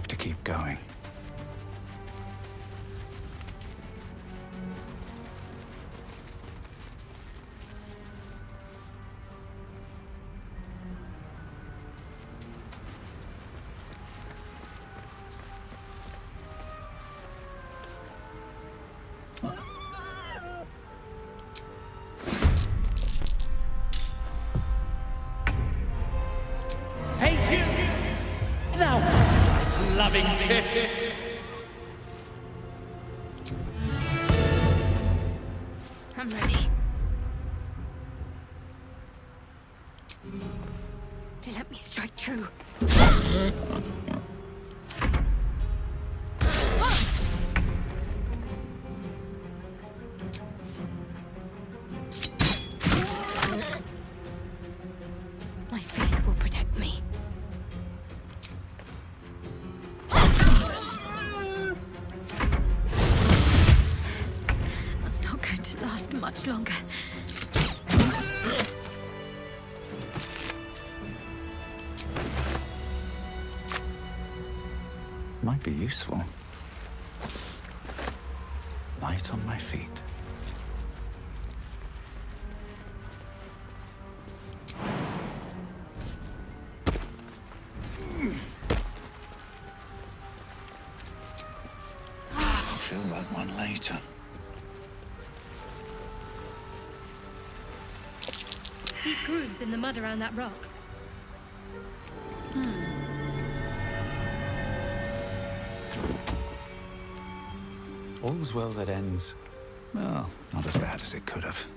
have to keep going. Loving tit. I'm ready. Let me strike true. My faith will protect me. Last much longer. Might be useful. Light on my feet. I'll feel that one later. Deep grooves in the mud around that rock. All's well that ends, well, not as bad as it could have.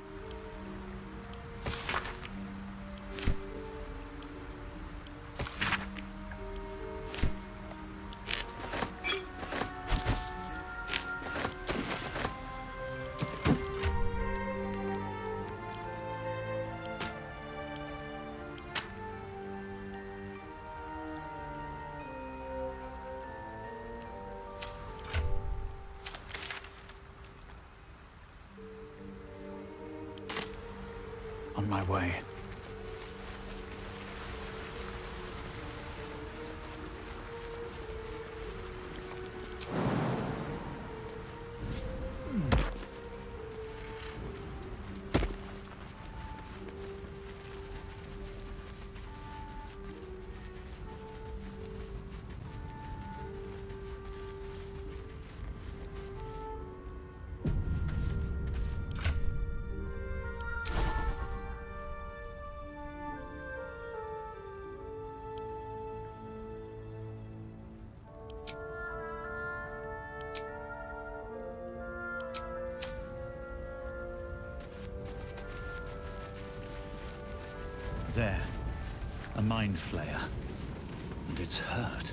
On my way. There, a mind flayer, and it's hurt.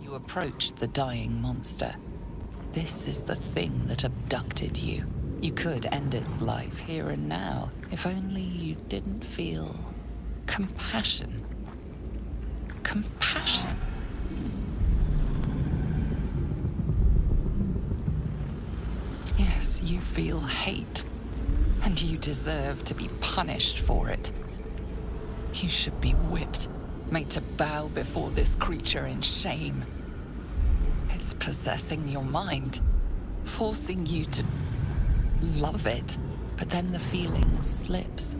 You approach the dying monster. This is the thing that abducted you. You could end its life here and now, if only you didn't feel compassion. Compassion. Yes, you feel hate. And you deserve to be punished for it. You should be whipped, made to bow before this creature in shame. It's possessing your mind, forcing you to love it. But then the feeling slips.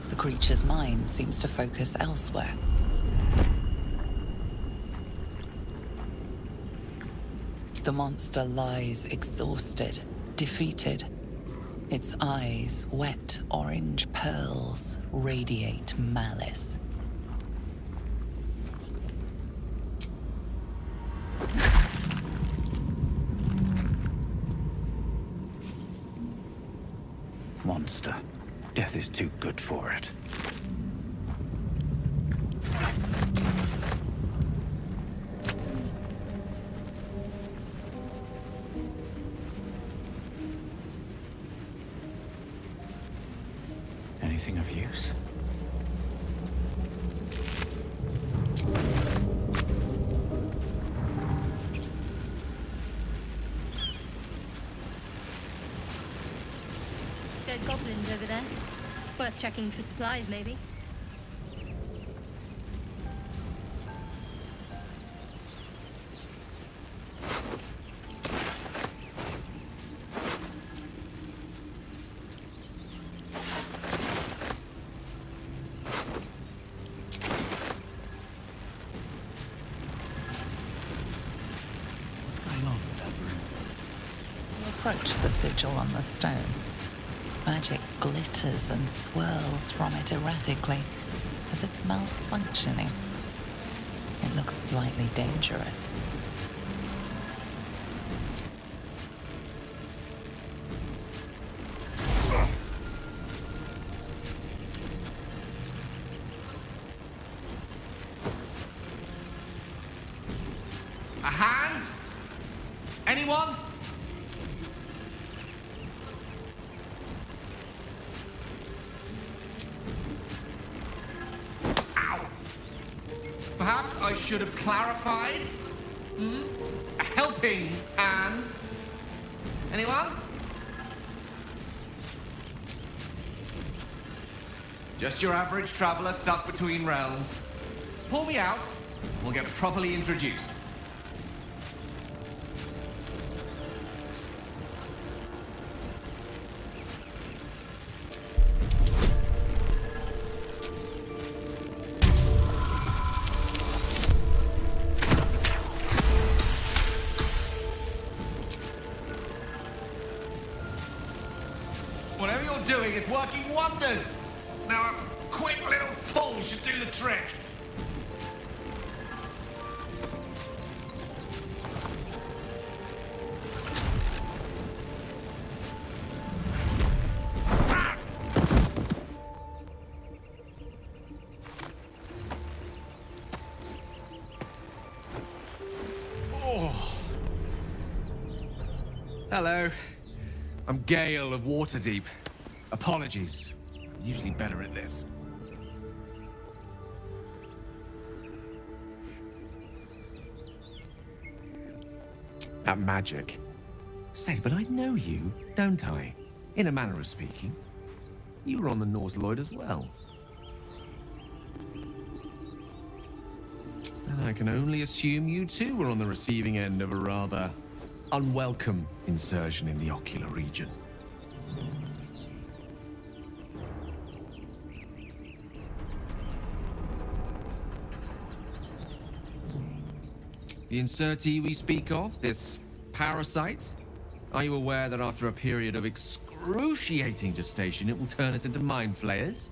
The creature's mind seems to focus elsewhere. The monster lies exhausted, defeated. Its eyes, wet orange pearls, radiate malice. Monster. Death is too good for it. Anything of use? Dead goblins over there. Worth checking for supplies, maybe. approach the sigil on the stone, magic glitters and swirls from it erratically, as if malfunctioning. It looks slightly dangerous. A hand? Anyone? Ow! Perhaps I should have clarified? A helping hand? Anyone? Just your average traveler stuck between realms. Pull me out, we'll get properly introduced. Whatever you're doing is working wonders! Now a quick little pull should do the trick. Oh. Hello. I'm Gale of Waterdeep. Apologies. I'm usually better at this. At magic. Say, but I know you, don't I? In a manner of speaking. You were on the Norse Lloyd as well. And I can only assume you too were on the receiving end of a rather unwelcome insertion in the ocular region. The insertee we speak of, this parasite, are you aware that after a period of excruciating gestation, it will turn us into mind flayers?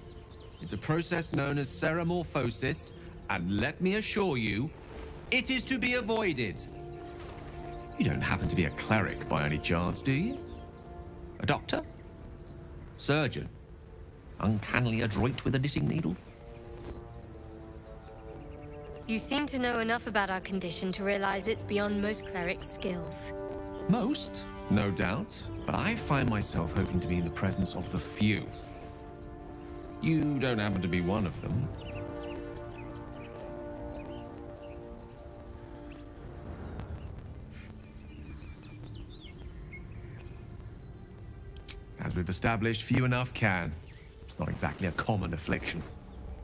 It's a process known as ceramorphosis, and let me assure you, it is to be avoided. You don't happen to be a cleric by any chance, do you? A doctor? Surgeon? Uncannily adroit with a knitting needle? You seem to know enough about our condition to realize it's beyond most clerics' skills. Most, no doubt, but I find myself hoping to be in the presence of the few. You don't happen to be one of them. As we've established, few enough can. It's not exactly a common affliction.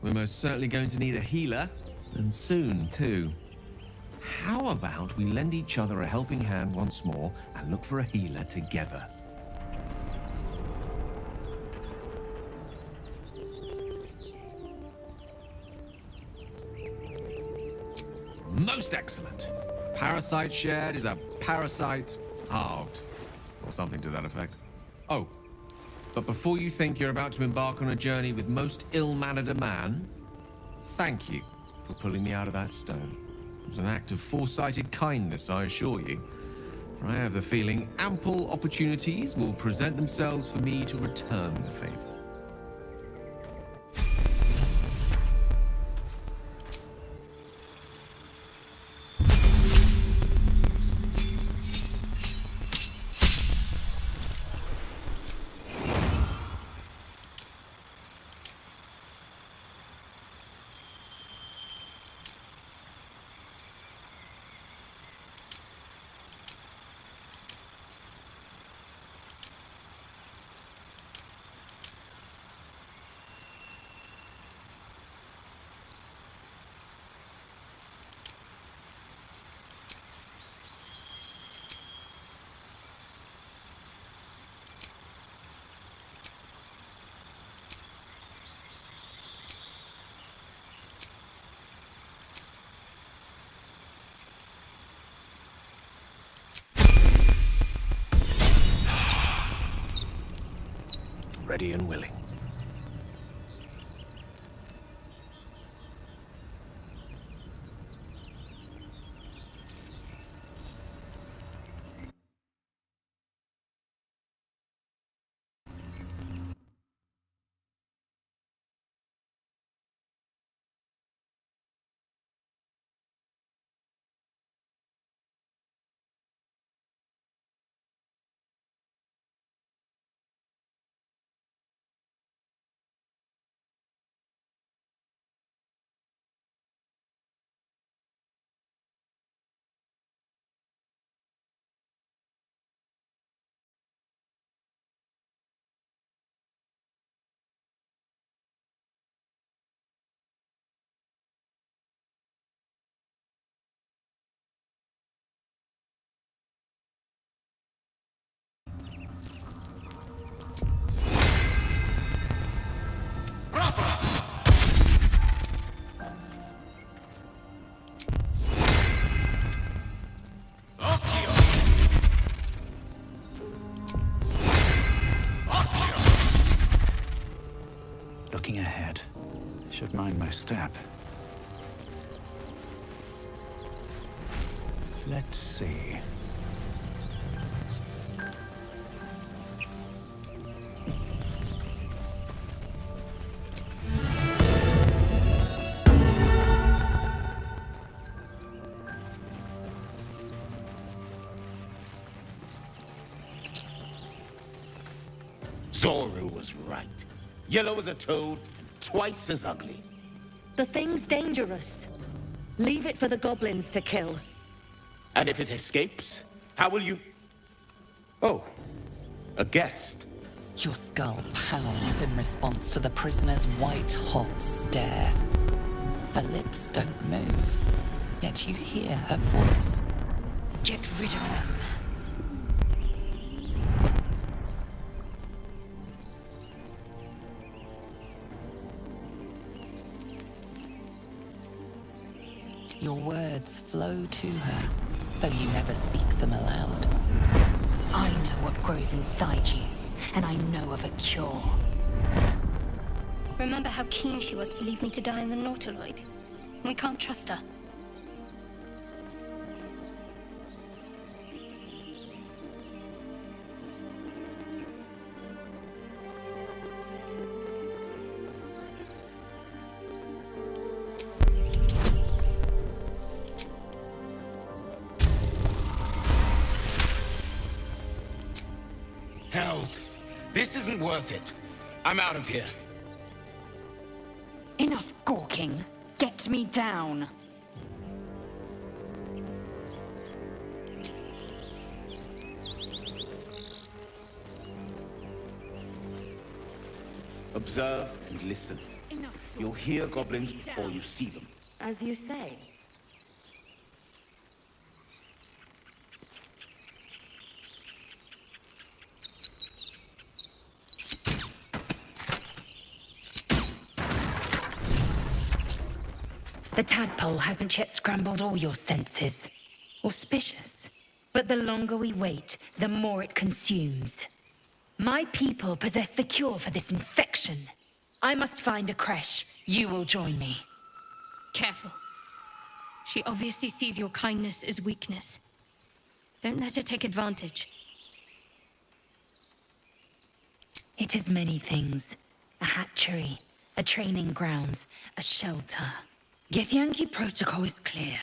We're most certainly going to need a healer, and soon, too. How about we lend each other a helping hand once more and look for a healer together? Most excellent. Parasite shared is a parasite halved, or something to that effect. Oh, but before you think you're about to embark on a journey with most ill-mannered a man, thank you for pulling me out of that stone. It was an act of foresighted kindness, I assure you. For I have the feeling ample opportunities will present themselves for me to return the favor. ready and willing. Looking ahead. Should mind my step. Let's see. Zoru was right. Yellow as a toad, twice as ugly. The thing's dangerous. Leave it for the goblins to kill. And if it escapes, how will you... Oh, a guest. Your skull pounds in response to the prisoner's white-hot stare. Her lips don't move, yet you hear her voice. Get rid of them. Your words flow to her, though you never speak them aloud. I know what grows inside you, and I know of a cure. Remember how keen she was to leave me to die in the Nautiloid? We can't trust her. Hells, this isn't worth it. I'm out of here. Enough gawking. Get me down. Observe and listen. You'll hear goblins before you see them. As you say. The tadpole hasn't yet scrambled all your senses. Auspicious. But the longer we wait, the more it consumes. My people possess the cure for this infection. I must find a creche. You will join me. Careful. She obviously sees your kindness as weakness. Don't let her take advantage. It is many things. A hatchery, a training grounds, a shelter. Githyanki protocol is clear.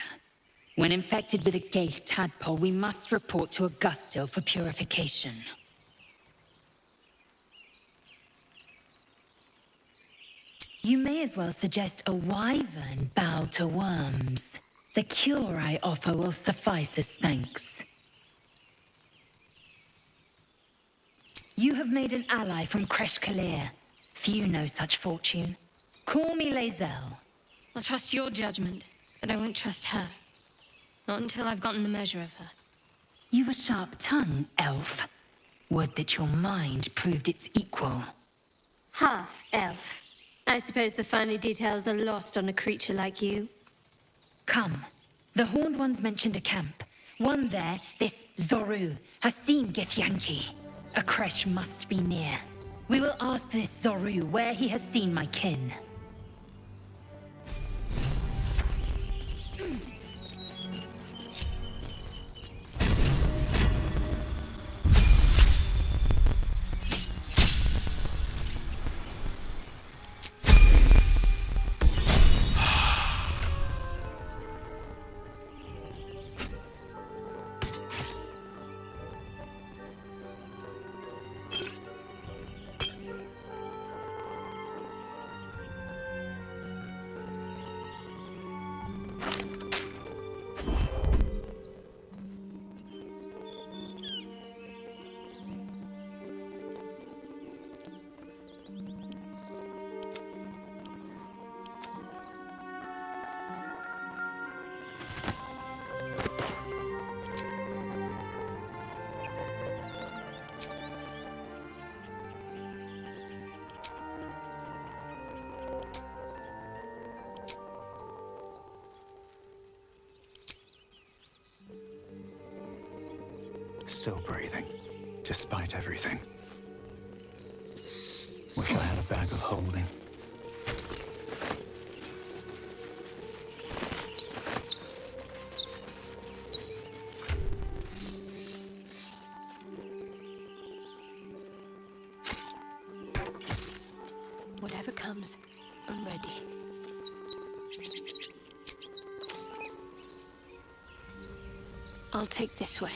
When infected with a Gaith tadpole, we must report to Augustil for purification. You may as well suggest a wyvern bow to worms. The cure I offer will suffice as thanks. You have made an ally from Kresh Kalir. Few know such fortune. Call me Lae'zel. I'll trust your judgment, but I won't trust her. Not until I've gotten the measure of her. You've a sharp tongue, elf. Would that your mind proved its equal. Half-elf. I suppose the finer details are lost on a creature like you. Come. The Horned Ones mentioned a camp. One there, this Zoru, has seen Githyanki. A creche must be near. We will ask this Zoru where he has seen my kin. Still breathing, despite everything. Wish I had a bag of holding. Whatever comes, I'm ready. I'll take this way.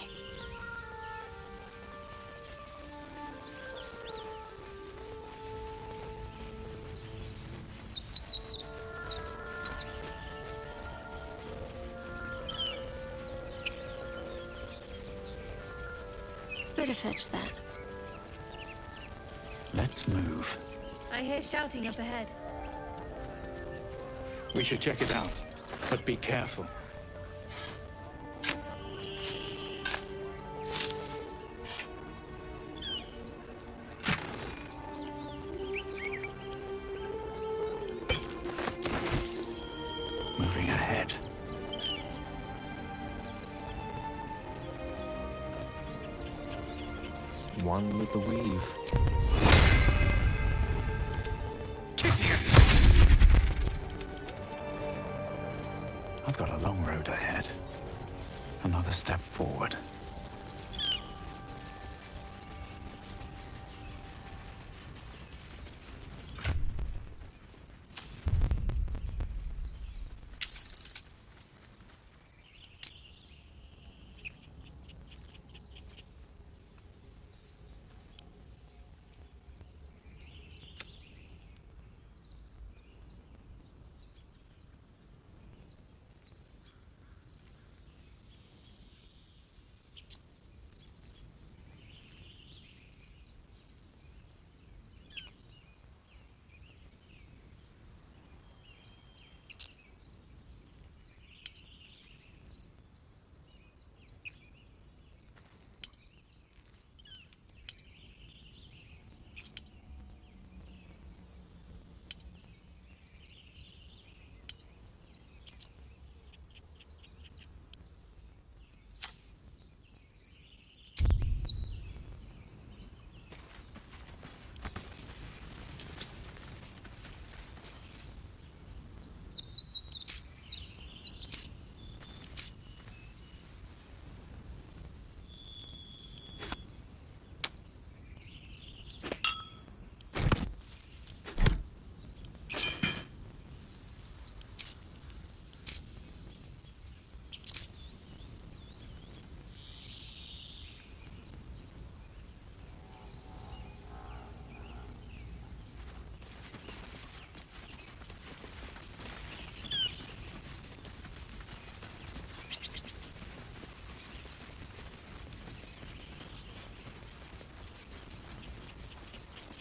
Better fetch that. Let's move. I hear shouting up ahead. We should check it out, but be careful. Moving ahead. One with the weave. I've got a long road ahead. Another step forward.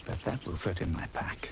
Bet that will fit in my pack.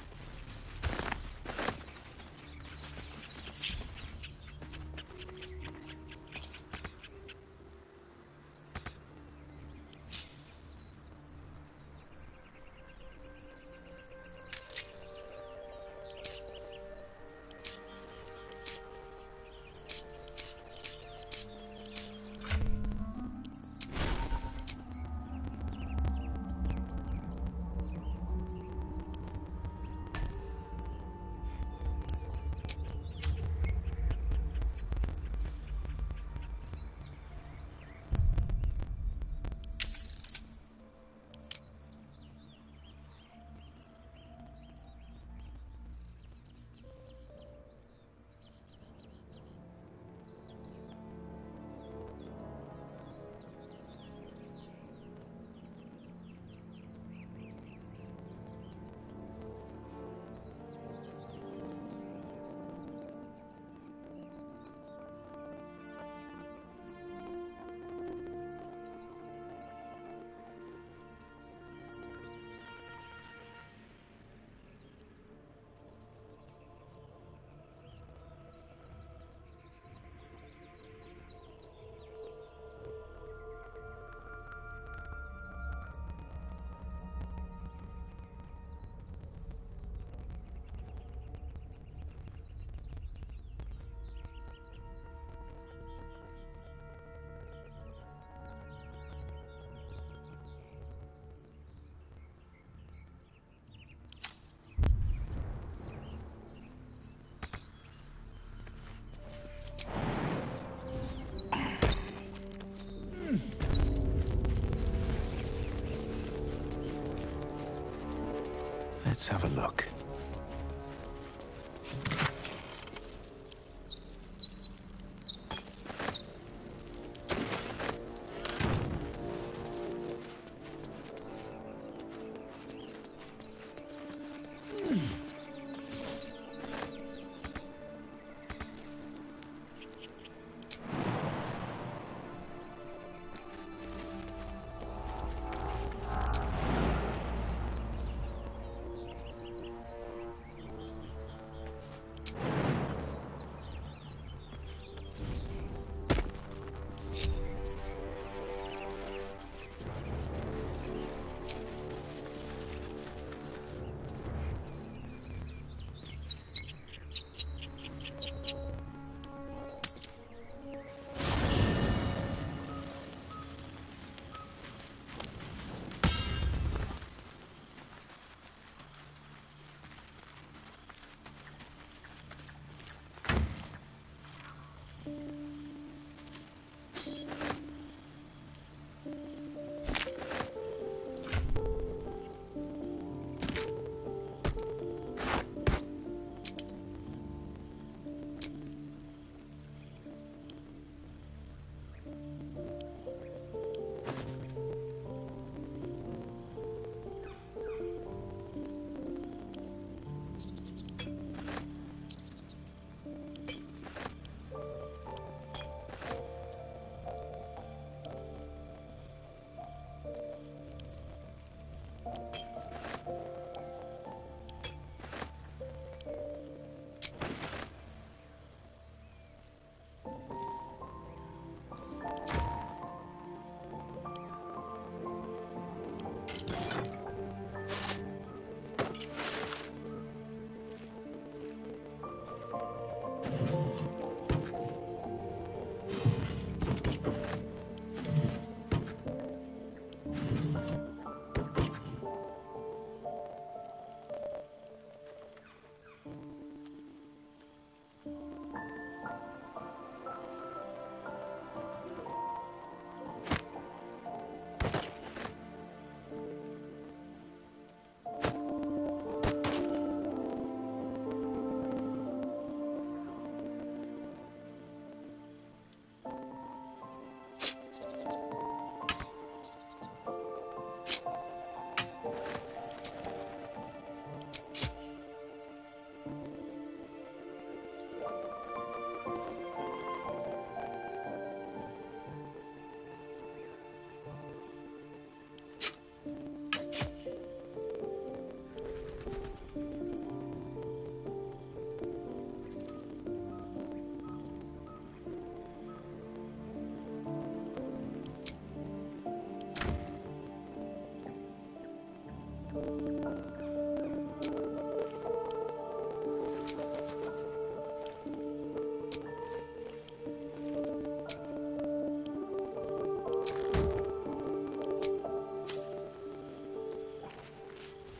Let's have a look.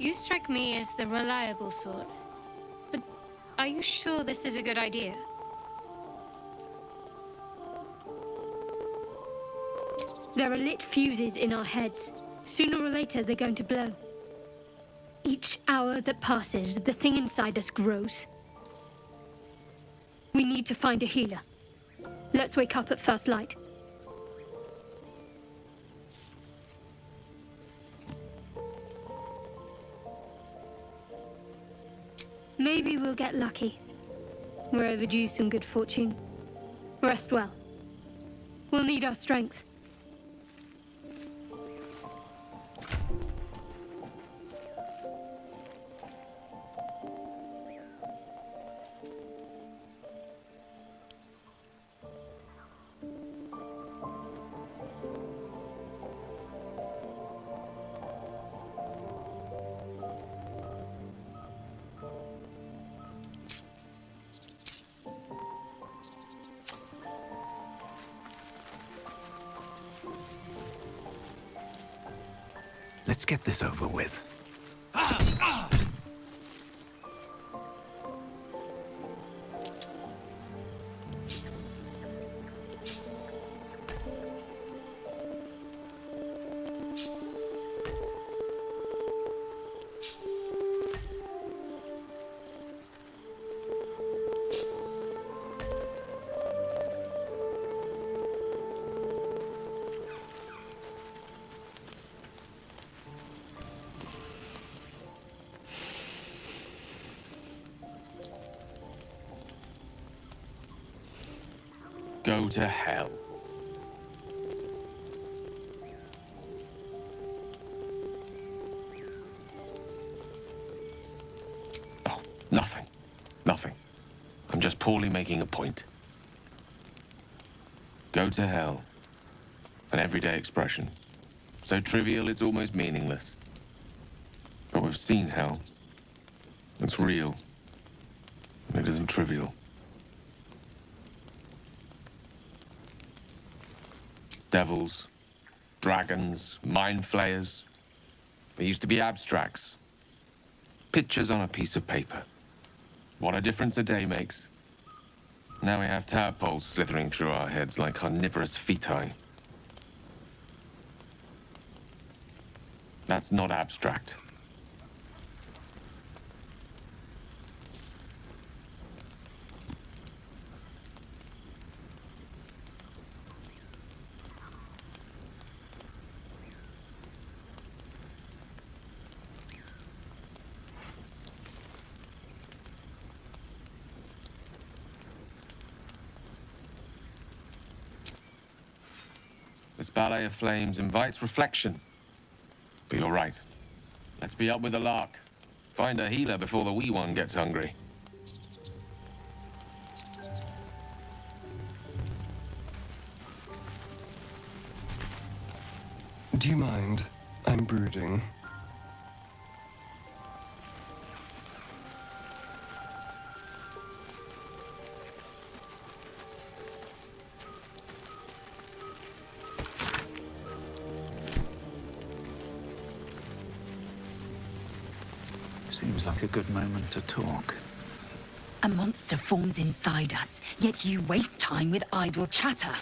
You strike me as the reliable sort. But are you sure this is a good idea? There are lit fuses in our heads. Sooner or later, they're going to blow. Each hour that passes, the thing inside us grows. We need to find a healer. Let's wake up at first light. Maybe we'll get lucky. We're overdue some good fortune. Rest well. We'll need our strength. Let's get this over with. Go to hell. Oh, nothing. Nothing. I'm just poorly making a point. Go to hell. An everyday expression. So trivial it's almost meaningless. But we've seen hell. It's real. And it isn't trivial. Devils, dragons, mind flayers. They used to be abstracts. Pictures on a piece of paper. What a difference a day makes. Now we have tadpoles slithering through our heads like carnivorous feti. That's not abstract. This ballet of flames invites reflection. But you're right. Let's be up with the lark. Find a healer before the wee one gets hungry. Do you mind? I'm brooding. Seems like a good moment to talk. A monster forms inside us, yet you waste time with idle chatter.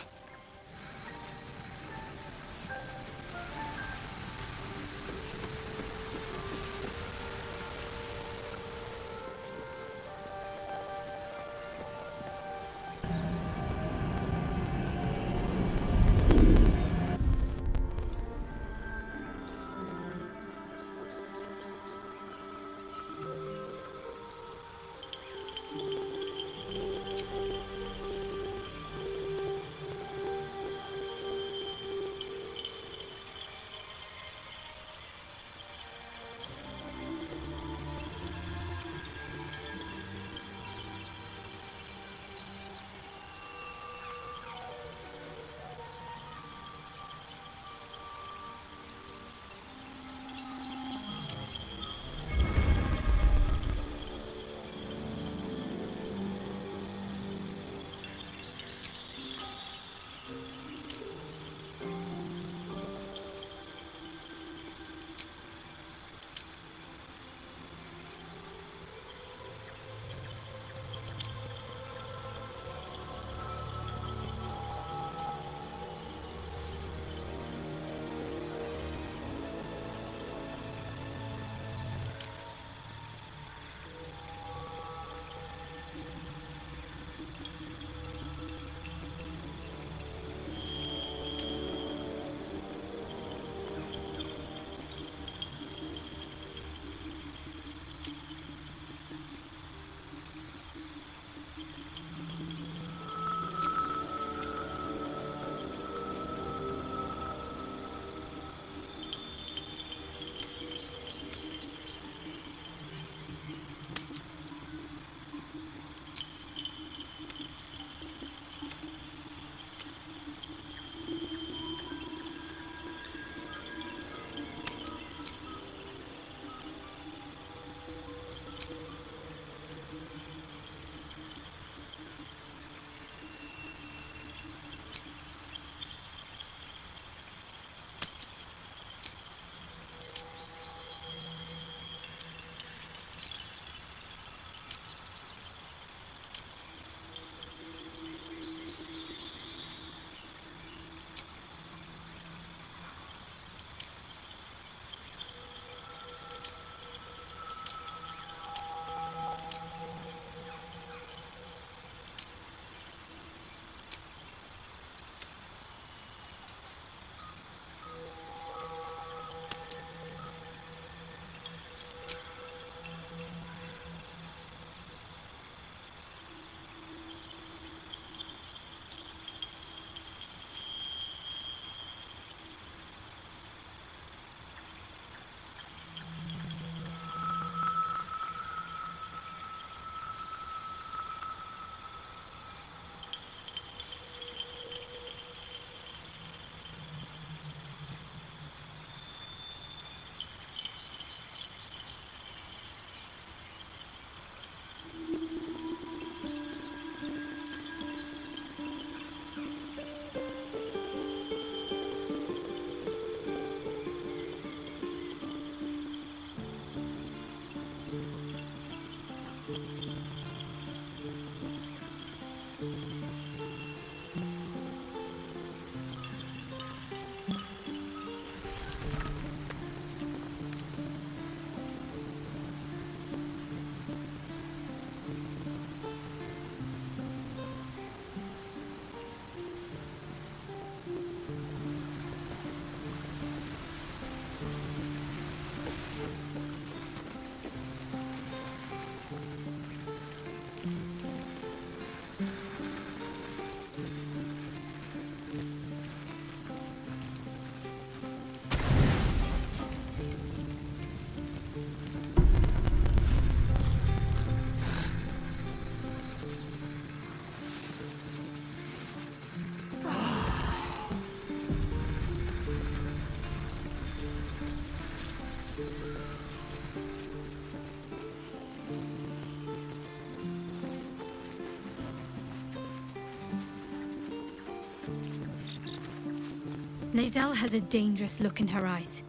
Lae'zel has a dangerous look in her eyes.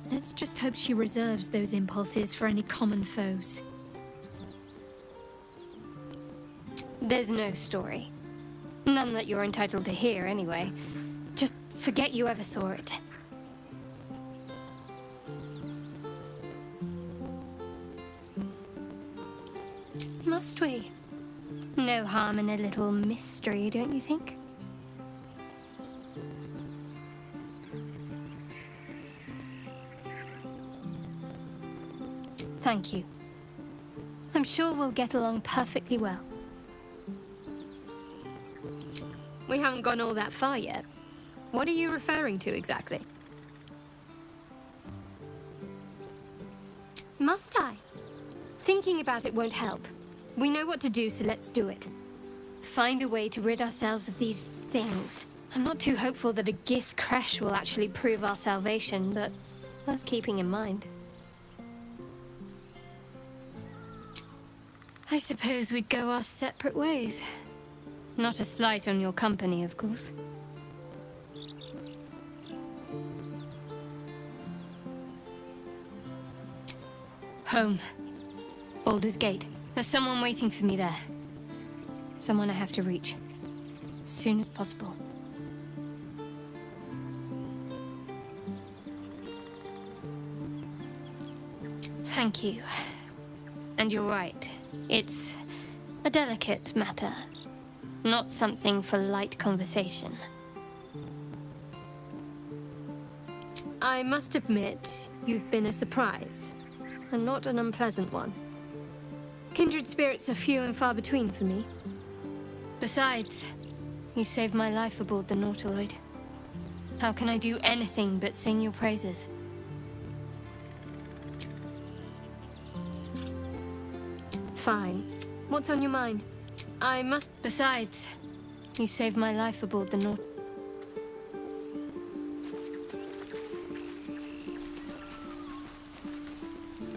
Let's just hope she reserves those impulses for any common foes. There's no story. None that you're entitled to hear, anyway. Just forget you ever saw it. Must we? No harm in a little mystery, don't you think? Thank you. I'm sure we'll get along perfectly well. We haven't gone all that far yet. What are you referring to exactly? Must I? Thinking about it won't help. We know what to do, so let's do it. Find a way to rid ourselves of these things. I'm not too hopeful that a Gith crash will actually prove our salvation, but worth keeping in mind. I suppose we'd go our separate ways. Not a slight on your company, of course. Home. Baldur's Gate. There's someone waiting for me there. Someone I have to reach. As soon as possible. Thank you. And you're right. It's a delicate matter. Not something for light conversation. I must admit, you've been a surprise. And not an unpleasant one. Kindred spirits are few and far between for me. Besides, you saved my life aboard the Nautiloid. How can I do anything but sing your praises? Fine. What's on your mind? I must... Besides, you saved my life aboard the Naut...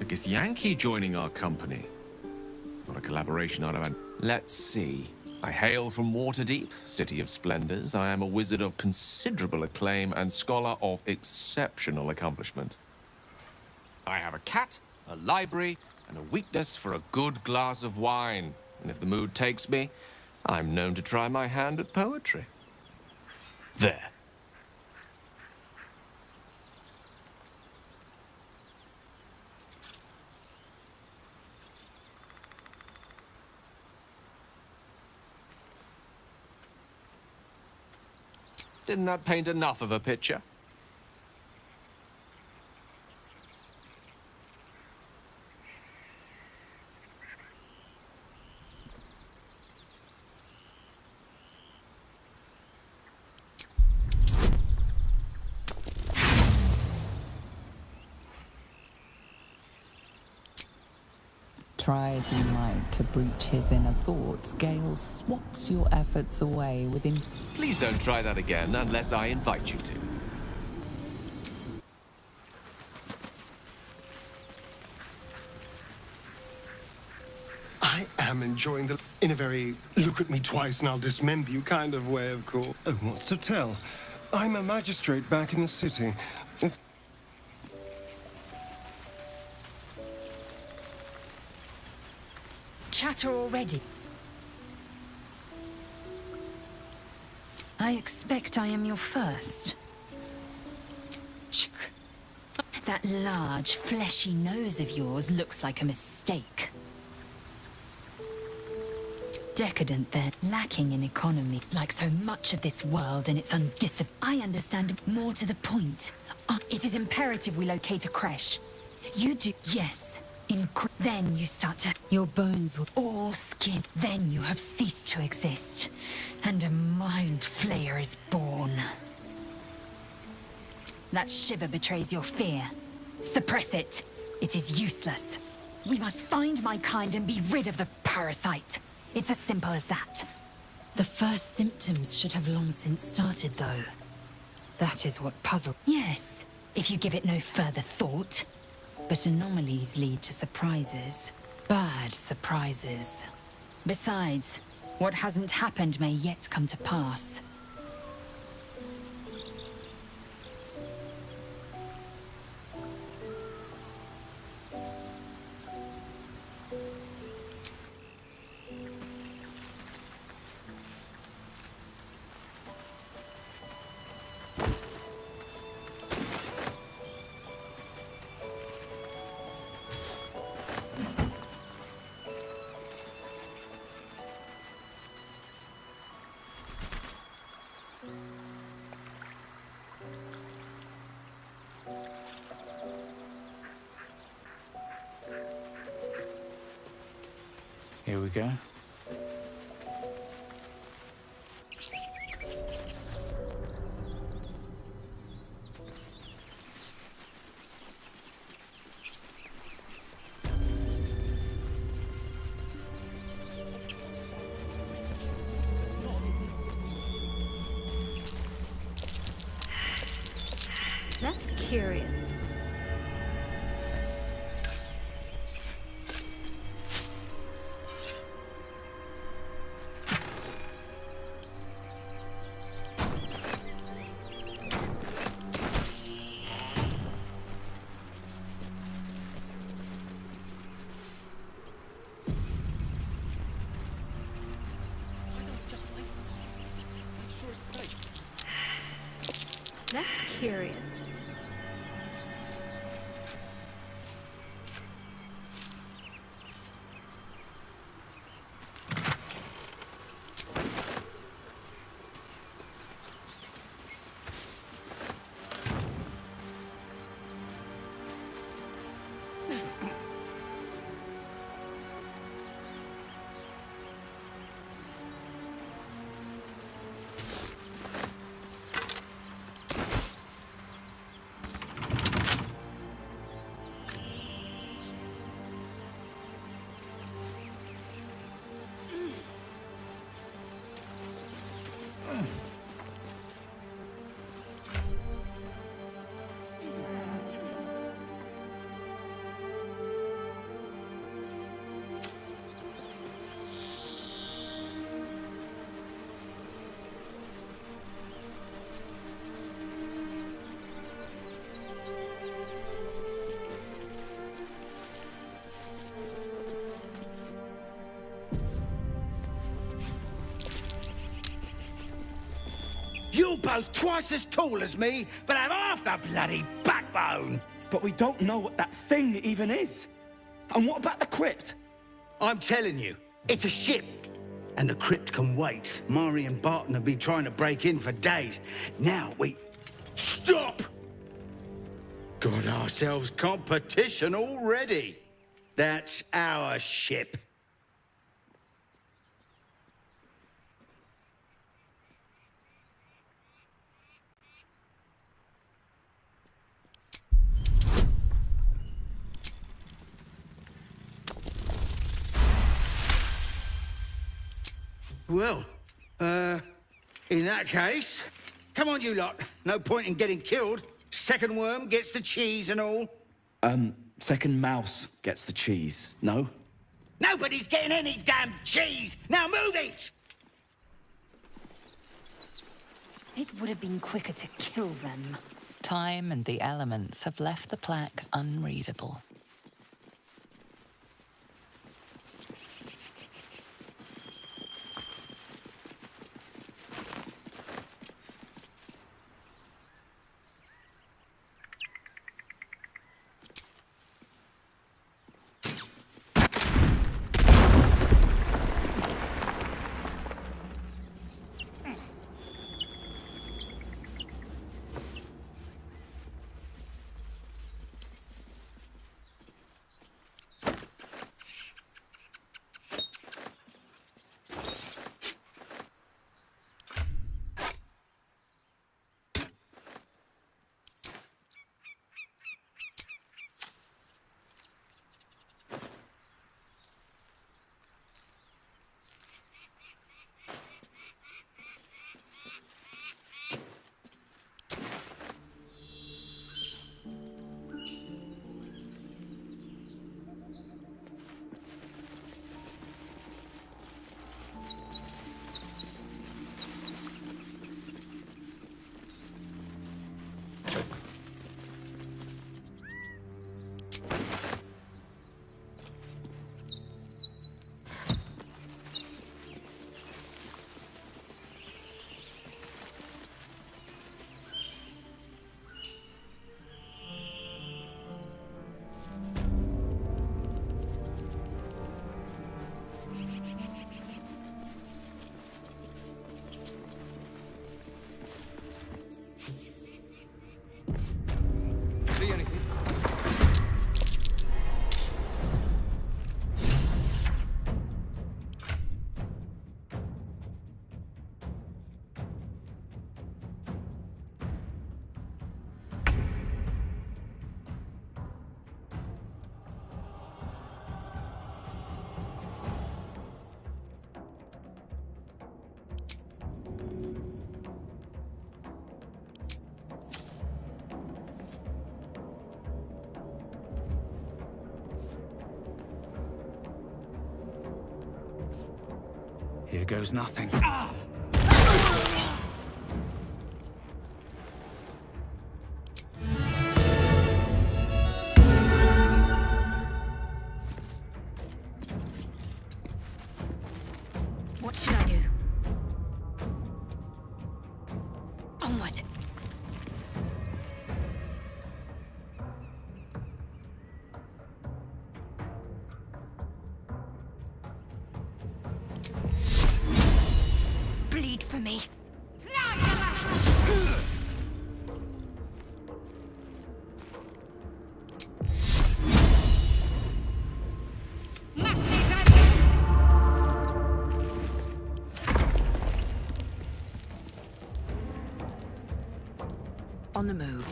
A Githyanki joining our company. Not a collaboration I'd have had. Let's see. I hail from Waterdeep, City of Splendors. I am a wizard of considerable acclaim and scholar of exceptional accomplishment. I have a cat, a library, and a weakness for a good glass of wine. And if the mood takes me, I'm known to try my hand at poetry. There. Didn't that paint enough of a picture? Try as you might to breach his inner thoughts, Gale swats your efforts away within... Please don't try that again unless I invite you to. I am enjoying the... in a very look at me twice and I'll dismember you kind of way, of course. Oh, what's to tell? I'm a magistrate back in the city. It's... Chatter already. I expect I am your first. That large, fleshy nose of yours looks like a mistake. Decadent then, lacking in economy, like so much of this world and its undisciplined. I understand more to the point. It is imperative we locate a creche. You do, yes. Then you start to... Your bones will all skin. Then you have ceased to exist. And a mind flayer is born. That shiver betrays your fear. Suppress it. It is useless. We must find my kind and be rid of the parasite. It's as simple as that. The first symptoms should have long since started, though. That is what puzzles... Yes, if you give it no further thought. But anomalies lead to surprises. Bad surprises. Besides, what hasn't happened may yet come to pass. Here we go. That's curious. That's curious. You're both twice as tall as me, but have half the bloody backbone. But we don't know what that thing even is. And what about the crypt? I'm telling you, it's a ship. And the crypt can wait. Mari and Barton have been trying to break in for days. Now we... Stop! Got ourselves competition already. That's our ship. Well, in that case, come on, you lot. No point in getting killed. Second worm gets the cheese and all. Second mouse gets the cheese, no? Nobody's getting any damn cheese! Now move it! It would have been quicker to kill them. Time and the elements have left the plaque unreadable. Here goes nothing. What should I do? Onward. Bleed for me. On the move.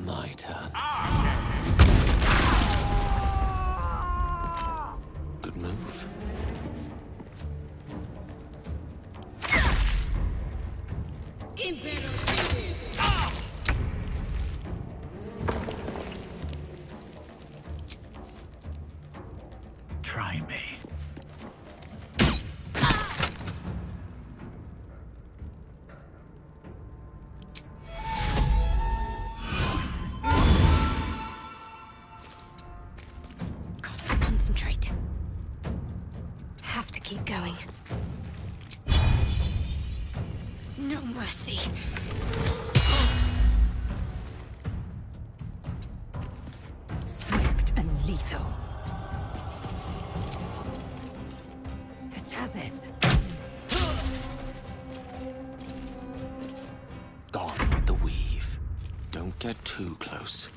My turn. Good move. Try me. Concentrate. Have to keep going. No mercy. Swift and lethal. It has it. Gone with the weave. Don't get too close.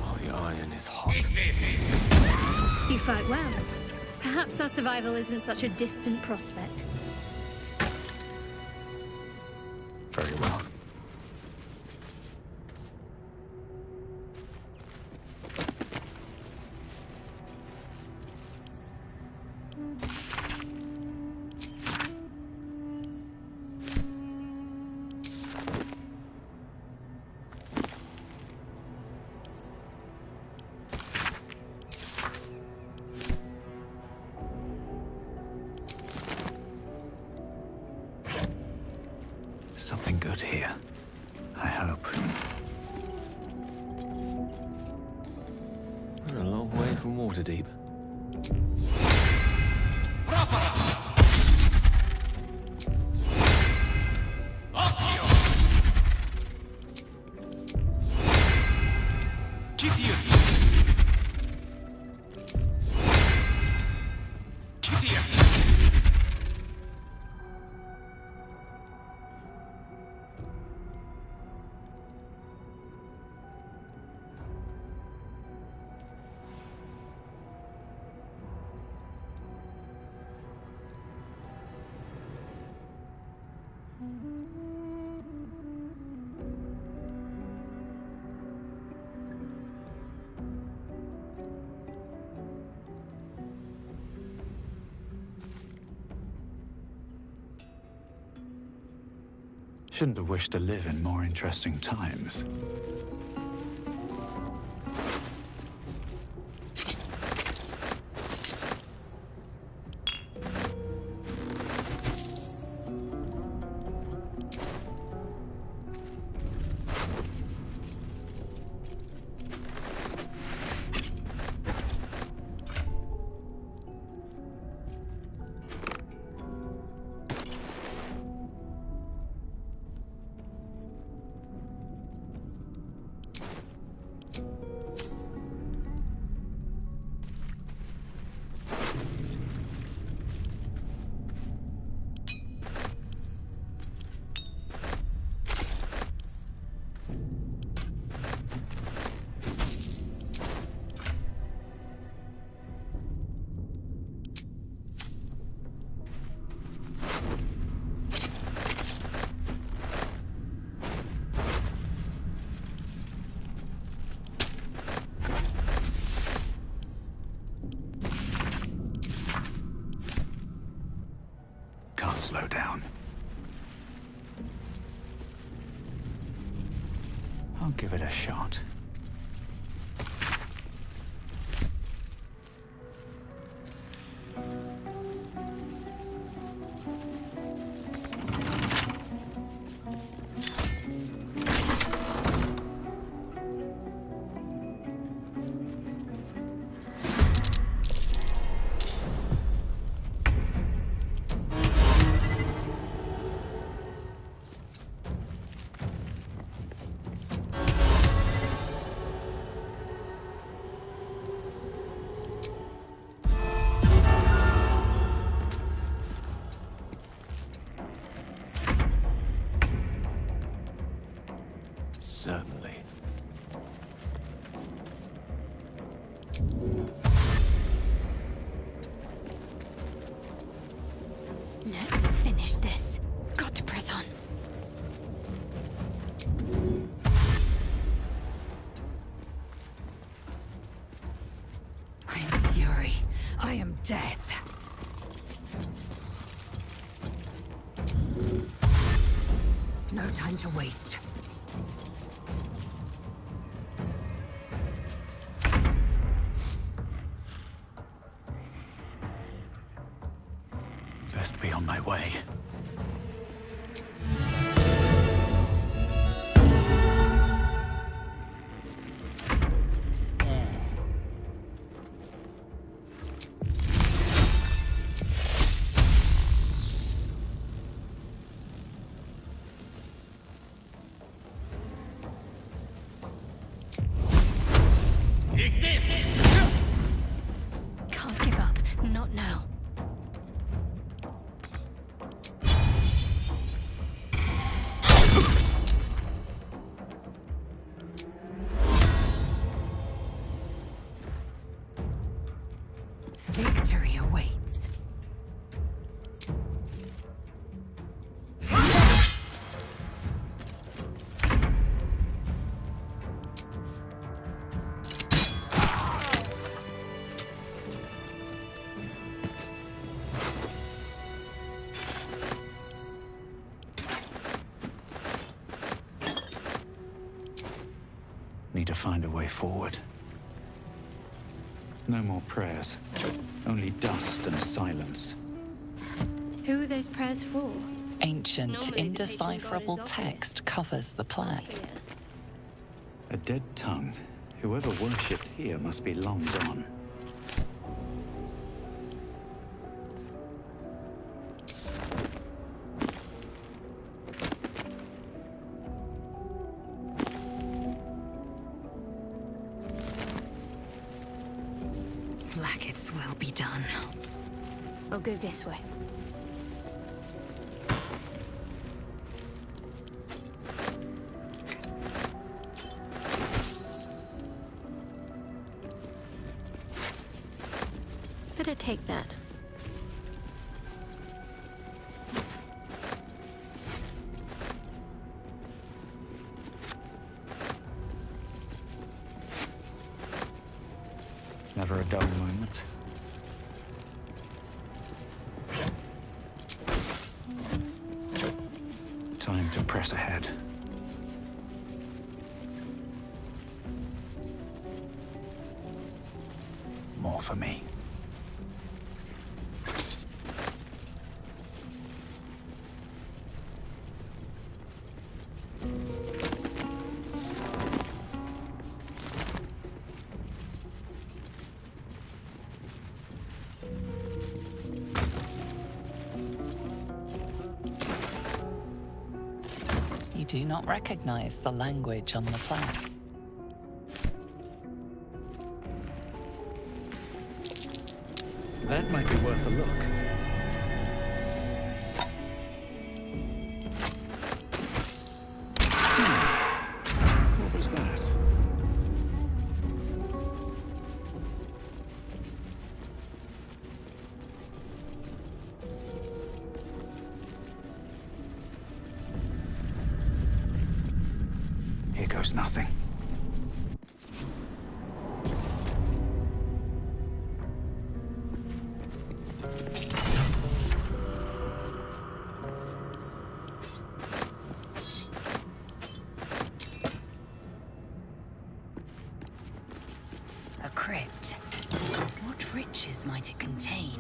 While the iron is hot. You fight well. Perhaps our survival isn't such a distant prospect. Very well. Something good here. I hope. We're a long way from Waterdeep. Shouldn't have wished to live in more interesting times. slow down. I'll give it a shot. Certainly. Let's finish this. Got to press on. I am fury. I am death. No time to waste. Best be on my way. Can't give up. Not now. Victory awaits. Need to find a way forward. No more prayers. Only dust and silence. Who are those prayers for? Ancient, Normally the patron indecipherable god is obvious. text covers the plaque. Here. A dead tongue. Whoever worshipped here must be long gone. Blackets will be done. I'll go this way. Better take that. Never a dull moment. Time to press ahead. More for me. You do not recognize the language on the plaque. That might be worth a look. What was that? Here goes nothing. crypt. What riches might it contain?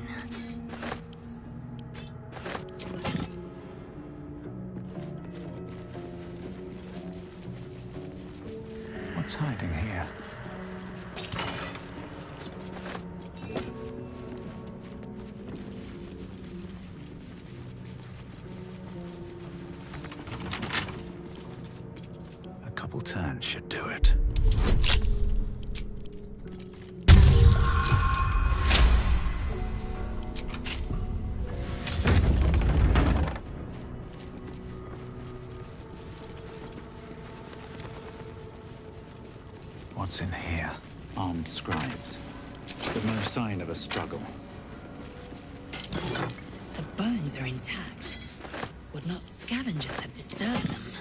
What's hiding here? A couple turns should do it. What's in here? Armed scribes, but no sign of a struggle. The bones are intact. Would not scavengers have disturbed them?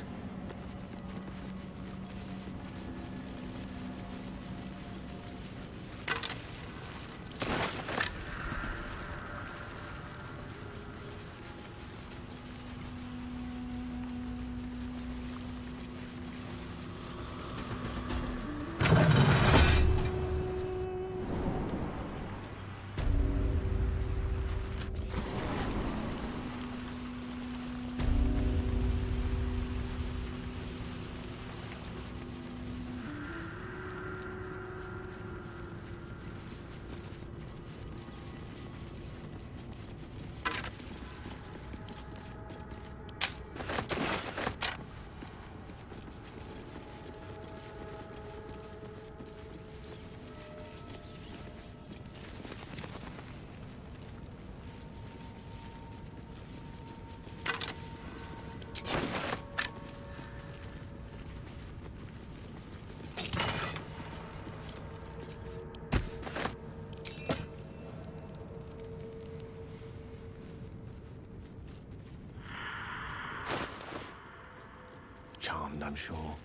Charmed, I'm sure.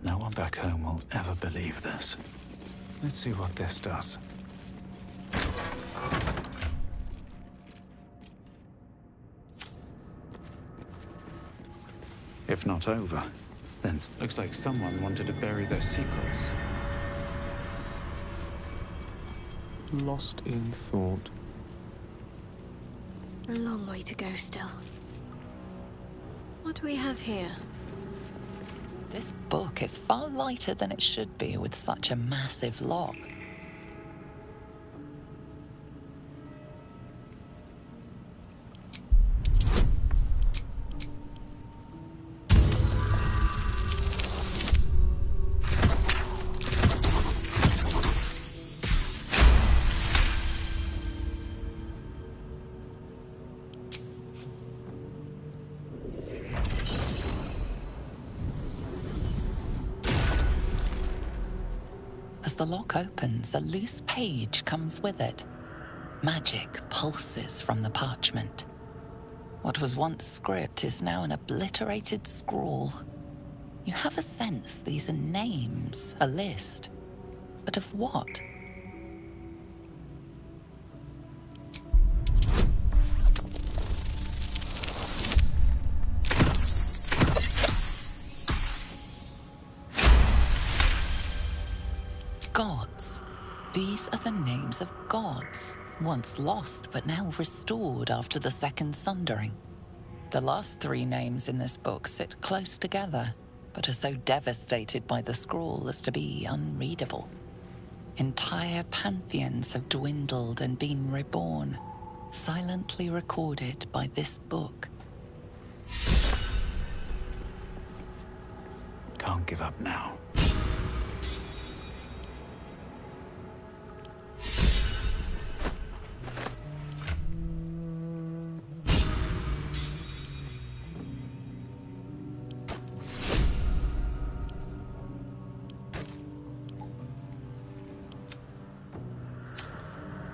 No one back home will ever believe this. Let's see what this does. If not over, then Looks like someone wanted to bury their secrets. Lost in thought. A long way to go still. What do we have here? This book is far lighter than it should be with such a massive lock. As the lock opens, a loose page comes with it. Magic pulses from the parchment. What was once script is now an obliterated scrawl. You have a sense these are names, a list. But of what? Gods. These are the names of gods, once lost but now restored after the Second Sundering. The last three names in this book sit close together, but are so devastated by the scroll as to be unreadable. Entire pantheons have dwindled and been reborn, silently recorded by this book. can't give up now.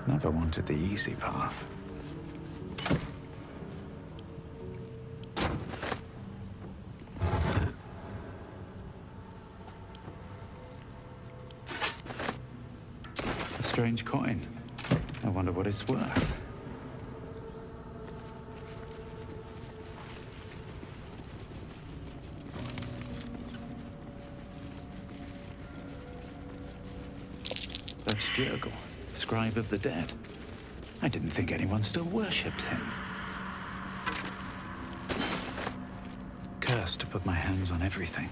Never wanted the easy path. strange coin. I wonder what it's worth. That's Jurgle, scribe of the dead. I didn't think anyone still worshipped him. Cursed to put my hands on everything.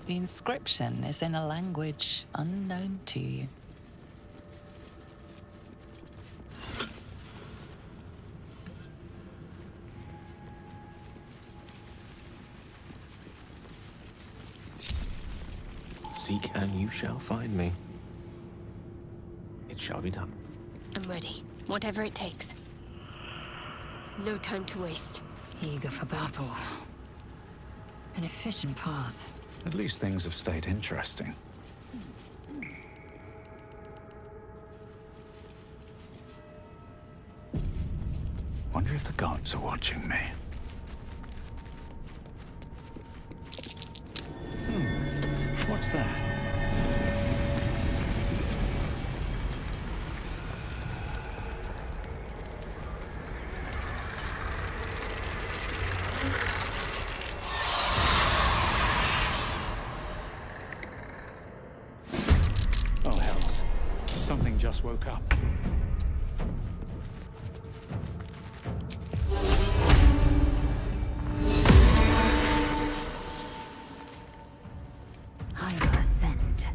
The inscription is in a language unknown to you. Seek and you shall find me. It shall be done. I'm ready. Whatever it takes. No time to waste. Eager for battle. An efficient path. At least things have stayed interesting. Wonder if the gods are watching me. What's that? Oh, hells. Something just woke up. I will ascend.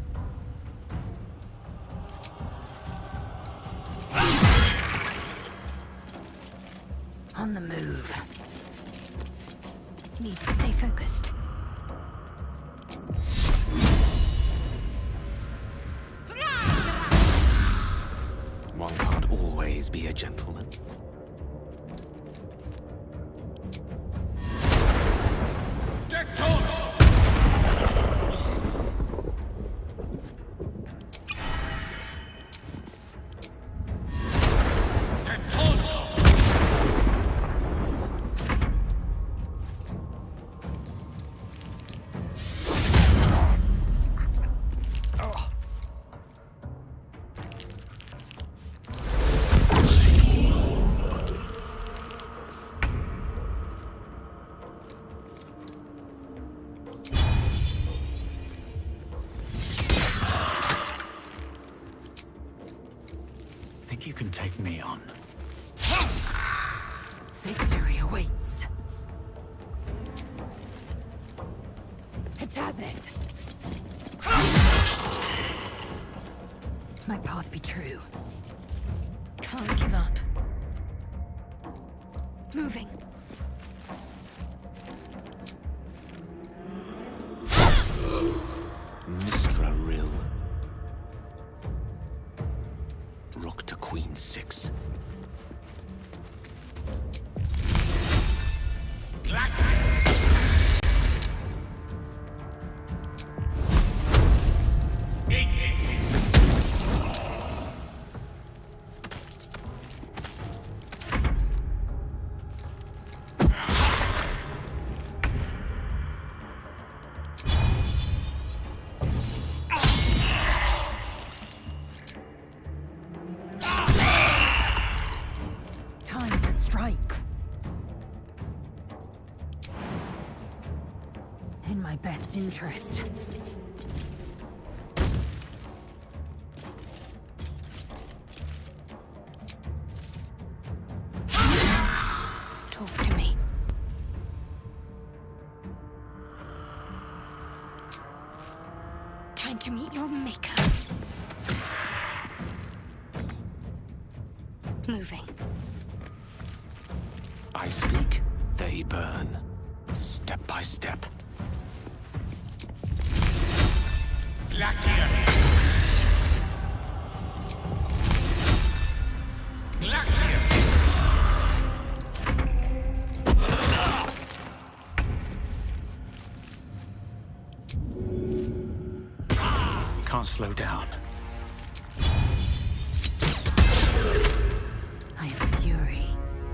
On the move. Need to stay focused. One can't always be a gentleman. Think you can take me on? Victory awaits. Hitazith. My path be true. Can't give up. Moving. Mistra Rill. Rook to Queen 6. Time to strike. In my best interest. Talk to me. Time to meet your maker. Moving. I speak, they burn. Step by step. Can't slow down. I am fury.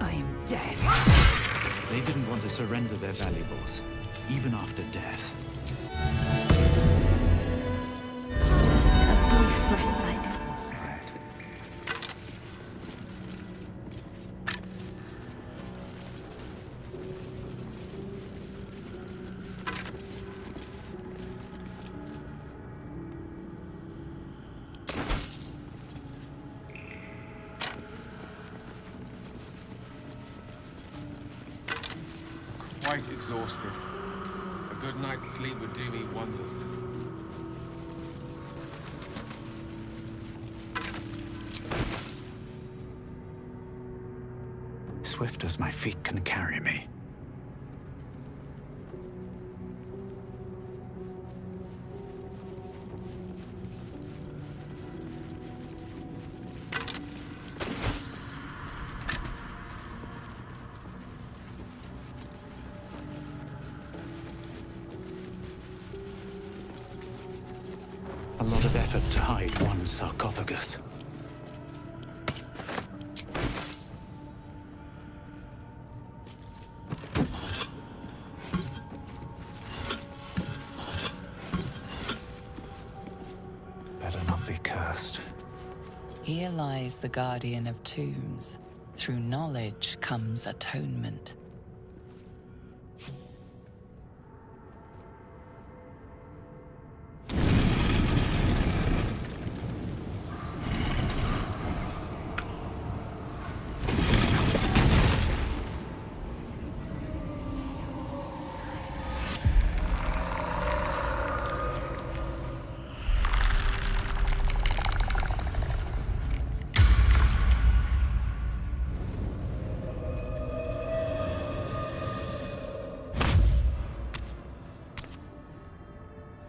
I am death. They didn't want to surrender their valuables, even after death. Just a brief respite. quite exhausted. A good night's sleep would do me wonders. Swift as my feet can carry me. A lot of effort to hide one sarcophagus. Better not be cursed. Here lies the guardian of tombs. Through knowledge comes atonement.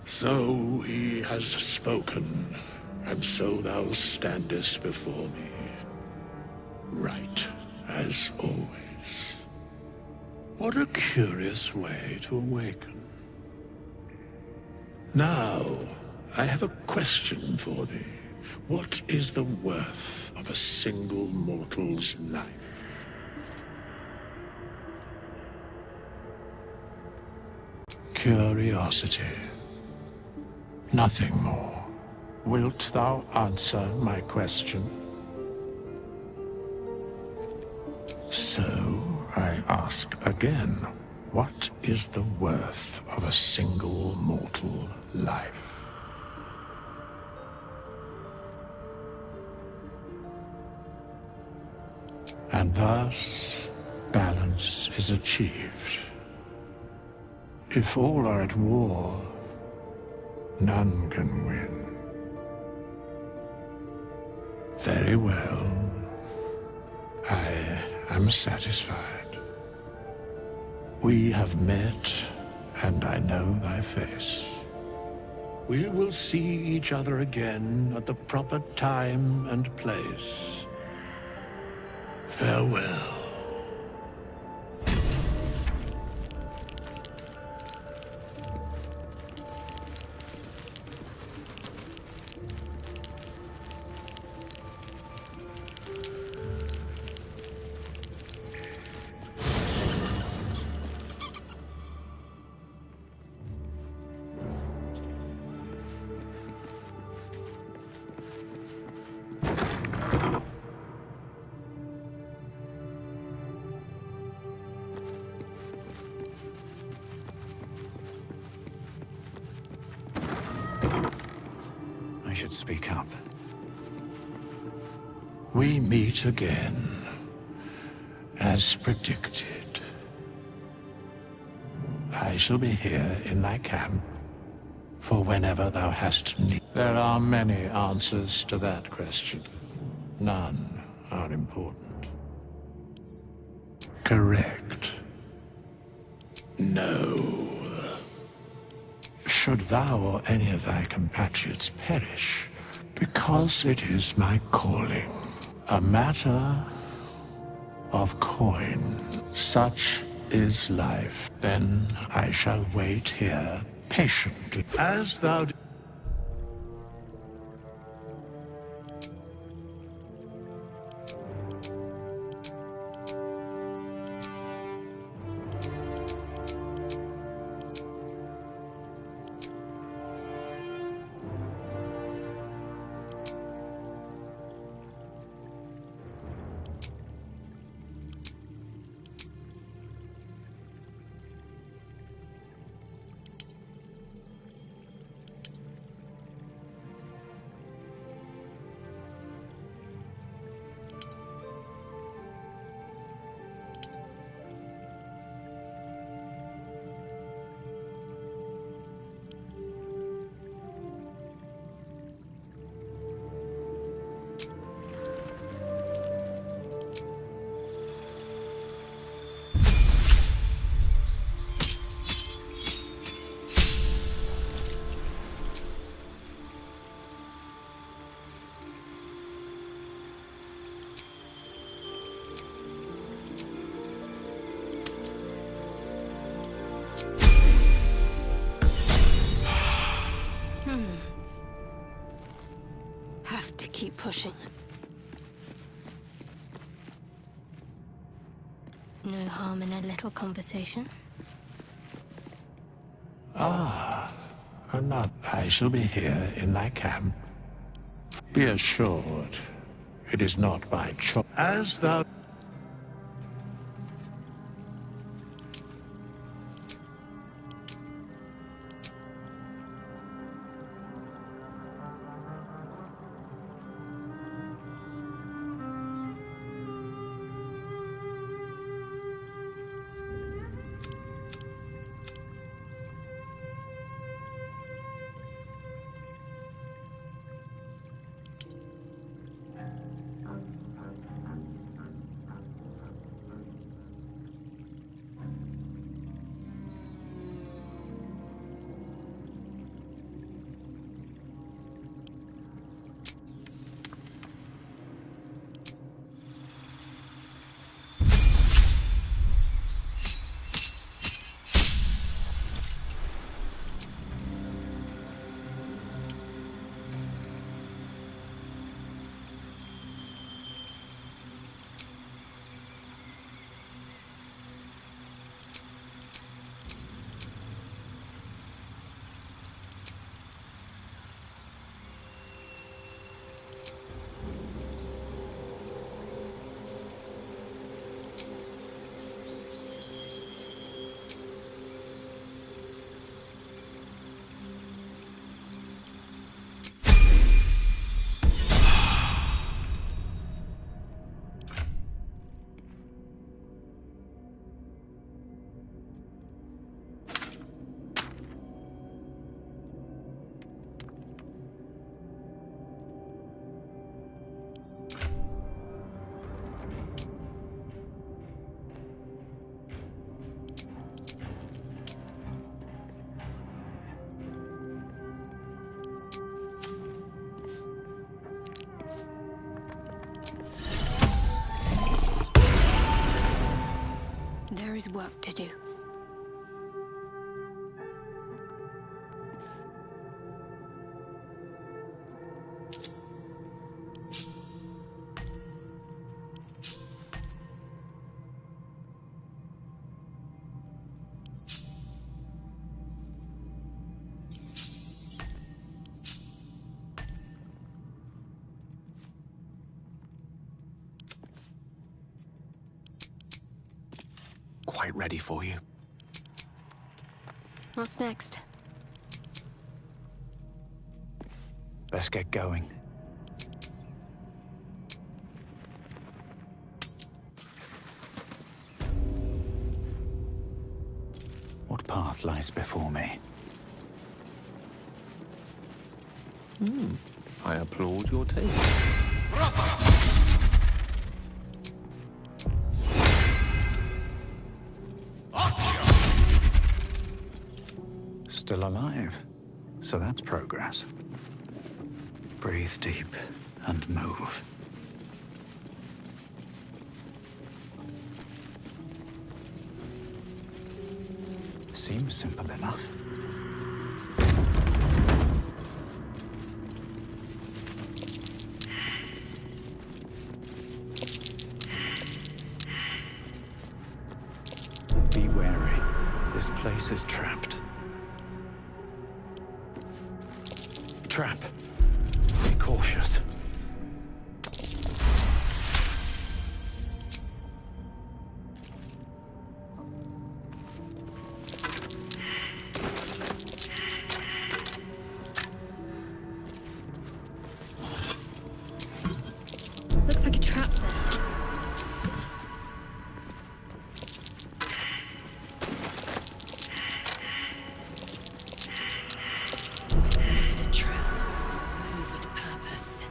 So he has spoken, and so thou standest before me, right as always. What a curious way to awaken. Now, I have a question for thee. What is the worth of a single mortal's life? Curiosity. Nothing more. Wilt thou answer my question? So, I ask again, what is the worth of a single mortal life? And thus, balance is achieved. If all are at war, none can win. Very well. I am satisfied. We have met, and I know thy face. We will see each other again at the proper time and place. Farewell. I should speak up. We meet again, as predicted. I shall be here in thy camp, for whenever thou hast need. There are many answers to that question. None are important. Correct. No. Should thou or any of thy compatriots perish, because it is my calling, a matter of coin, such is life, then I shall wait here patiently, as thou keep pushing. No harm in a little conversation. I shall be here in thy camp. Be assured, it is not by choice. As thou... There is work to do. Quite ready for you. What's next? Let's get going. What path lies before me? I applaud your taste. Still alive, so that's progress. Breathe deep and move. Seems simple enough. Be wary. This place is trapped. Trap. Be cautious. Looks like a trap there. Need a trap. Move with purpose.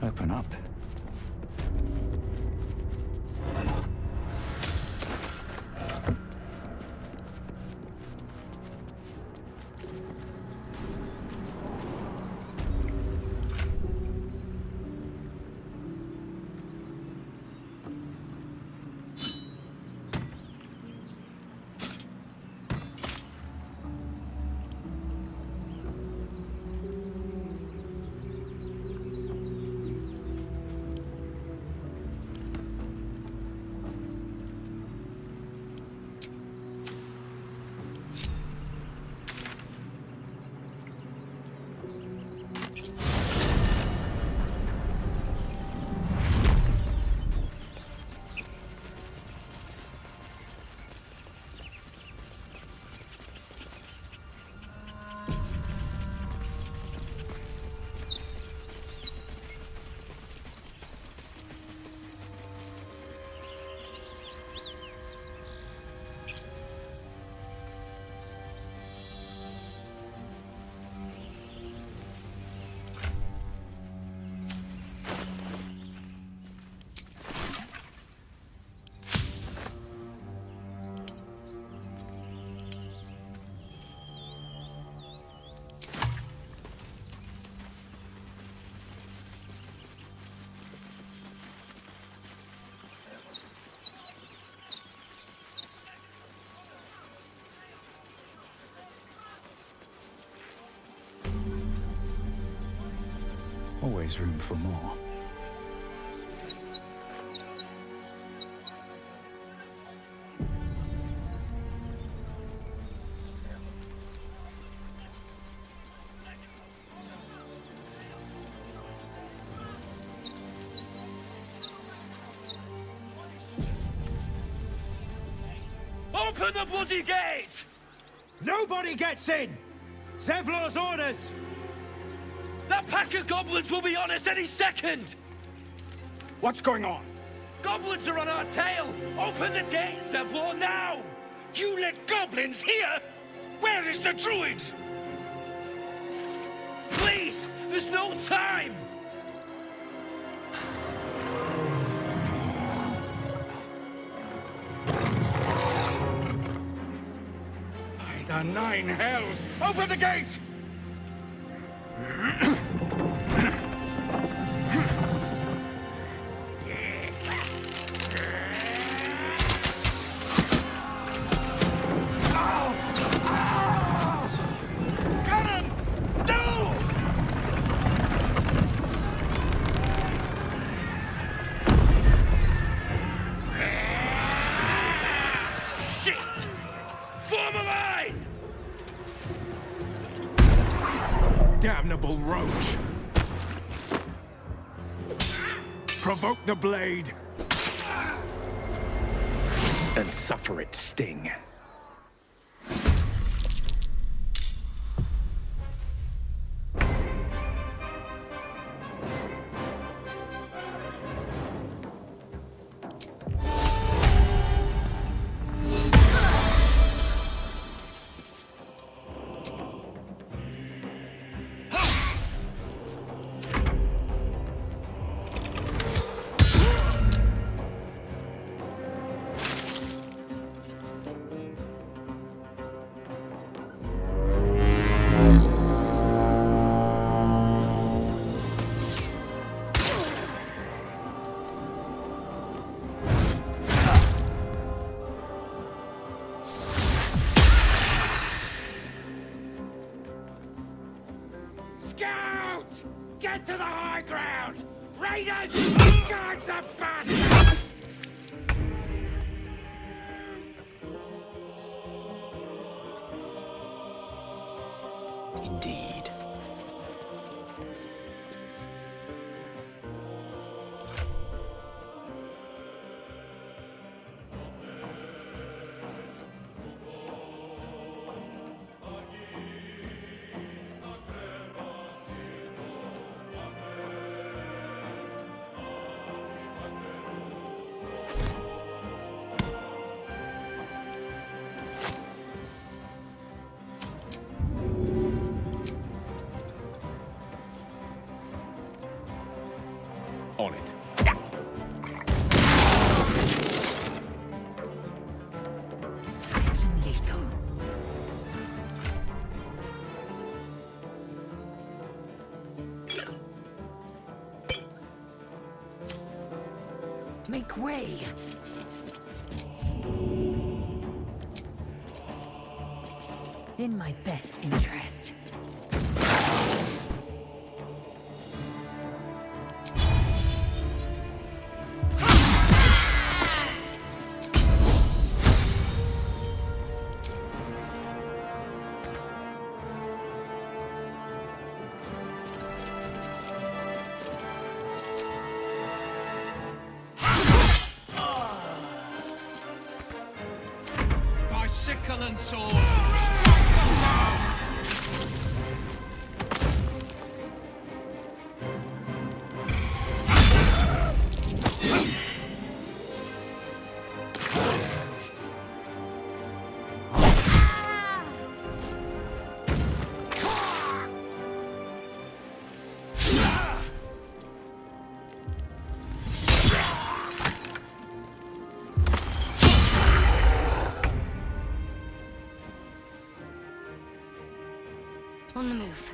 Open up. always room for more. Open the bloody gate! Nobody gets in! Zevlor's orders! That pack of goblins will be on us any second! What's going on? Goblins are on our tail! Open the gate, Zevlor, now! You let goblins here? Where is the druid? Please! There's no time! By the nine hells! Open the gate! Damnable roach! Provoke the blade! And suffer its sting. Scout! Get to the high ground! Raiders! Charge the bastards! Indeed. On it. Swift and lethal. Make way. In my best interest. By sickle and sword! On the move.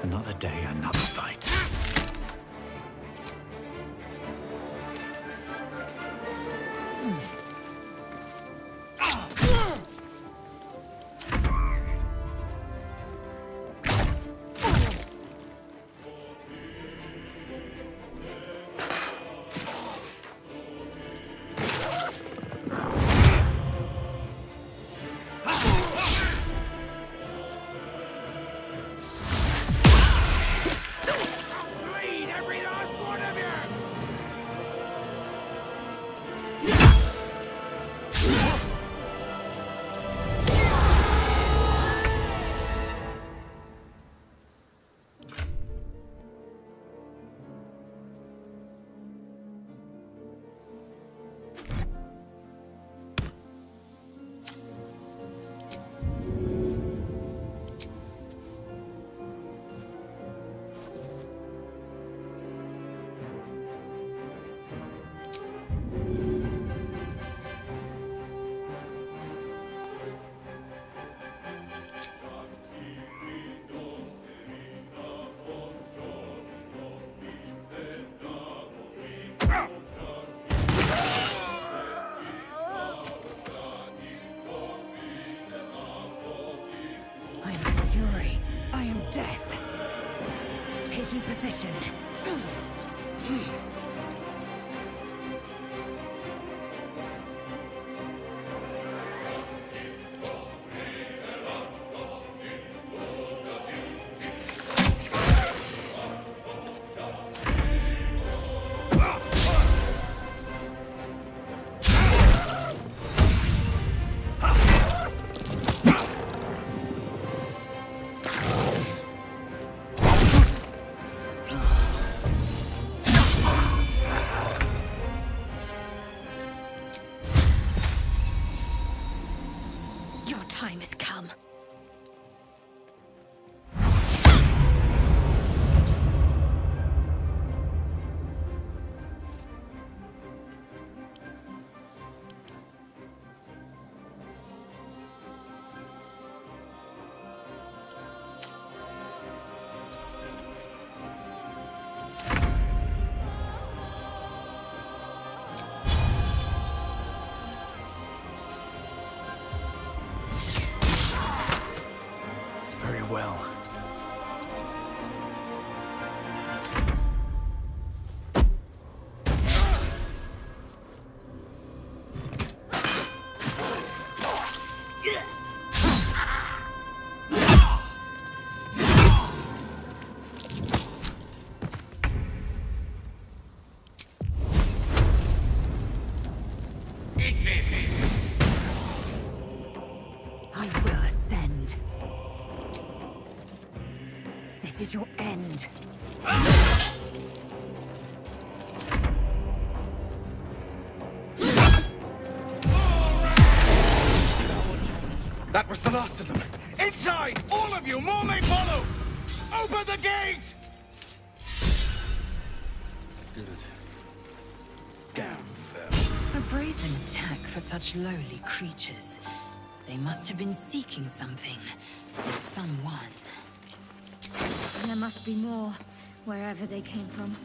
Another day, another fight. Bleed every last one of you! I am fury. I am death. Taking position. Your time has come. Very well. I will ascend. This is your end. That was the last of them. Inside! All of you! More may follow! Open the gate! Good. Damn them. A brazen attack for such lowly creatures. They must have been seeking something. Or someone. There must be more, wherever they came from.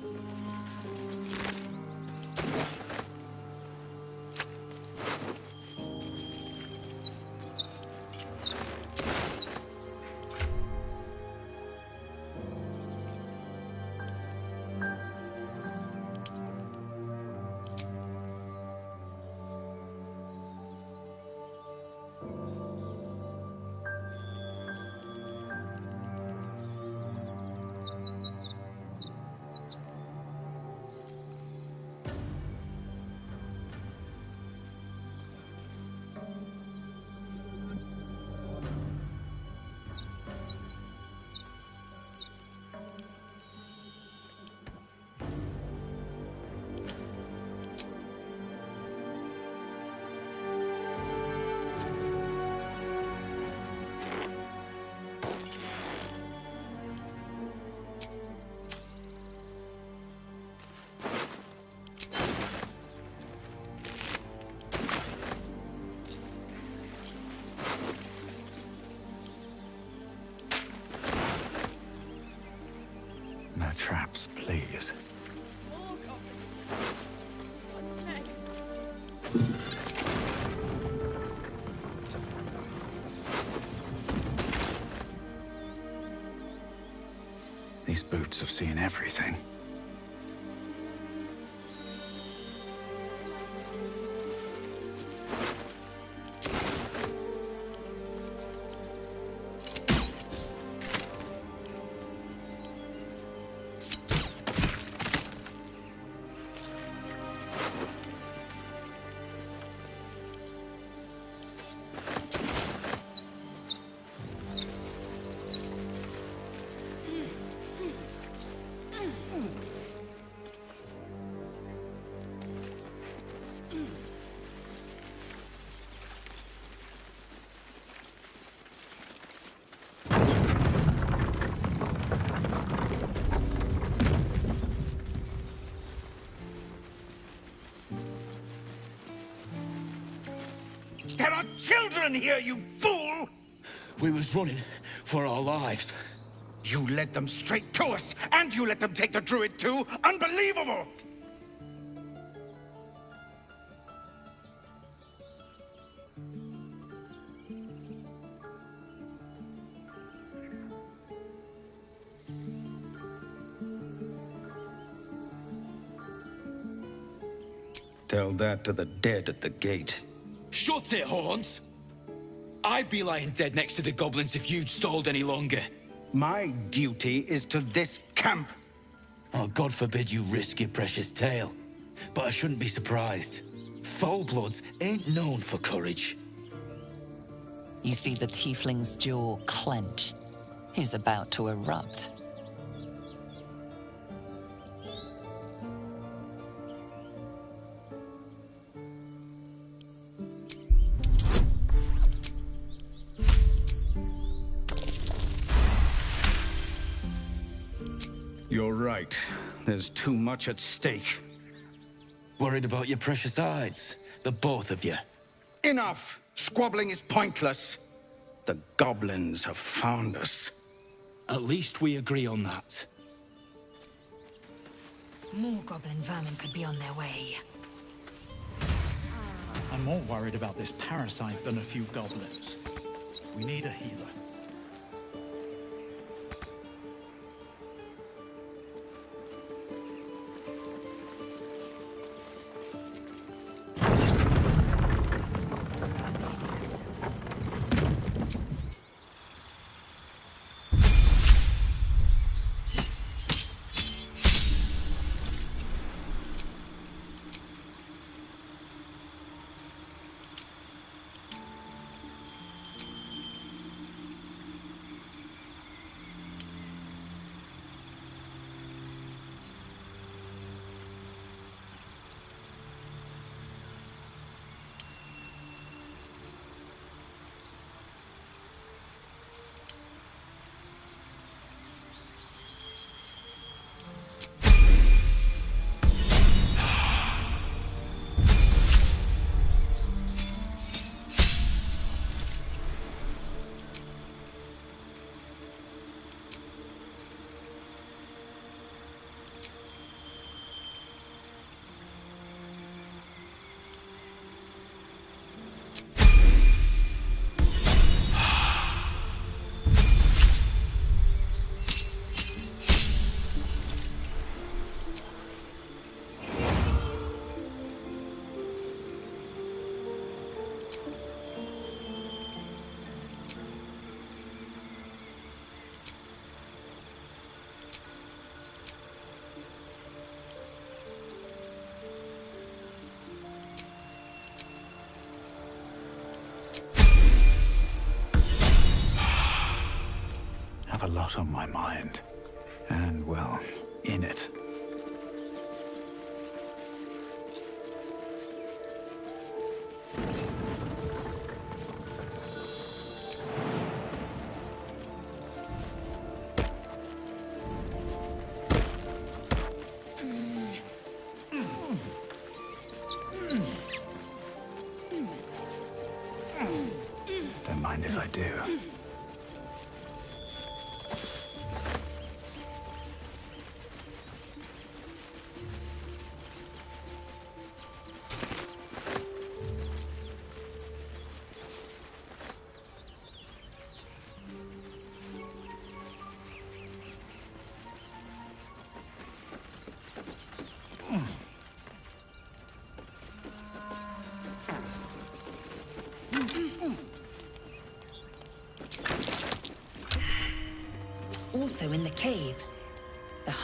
No traps, please. These boots have seen everything. There are children here, you fool! We was running for our lives. You led them straight to us, and you let them take the druid too? Unbelievable! Tell that to the dead at the gate. Shut it, Horns! I'd be lying dead next to the goblins if you'd stalled any longer. My duty is to this camp. Oh, God forbid you risk your precious tail. But I shouldn't be surprised. Foulbloods ain't known for courage. You see the tiefling's jaw clench. He's about to erupt. You're right. There's too much at stake. Worried about your precious hides? The both of you. Enough! Squabbling is pointless. The goblins have found us. At least we agree on that. More goblin vermin could be on their way. I'm more worried about this parasite than a few goblins. We need a healer. A lot on my mind. And, well, in it. Don't mind if I do.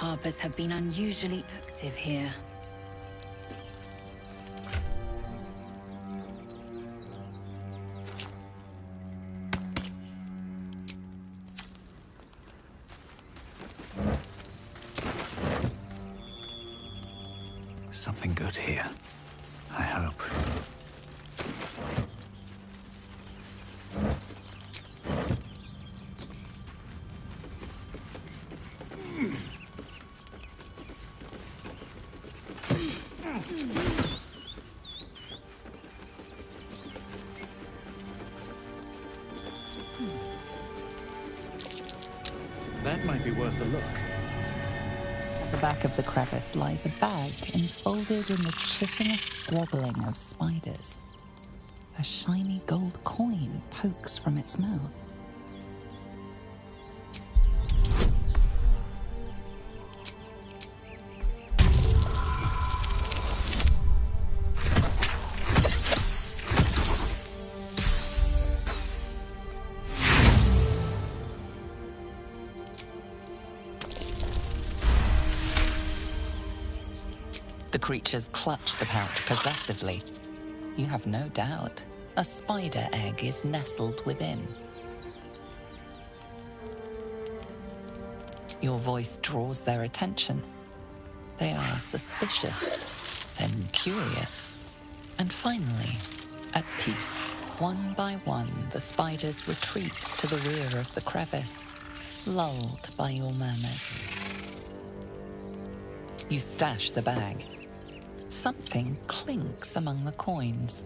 Harpers have been unusually active here. Something good here. I hope. That might be worth a look. At the back of the crevice lies a bag enfolded in the chitinous squabbling of spiders. A shiny gold coin pokes from its mouth. The creatures clutch the pouch possessively. You have no doubt a spider egg is nestled within. Your voice draws their attention. They are suspicious, then curious, and finally, at peace. One by one, the spiders retreat to the rear of the crevice, lulled by your murmurs. You stash the bag. Something clinks among the coins.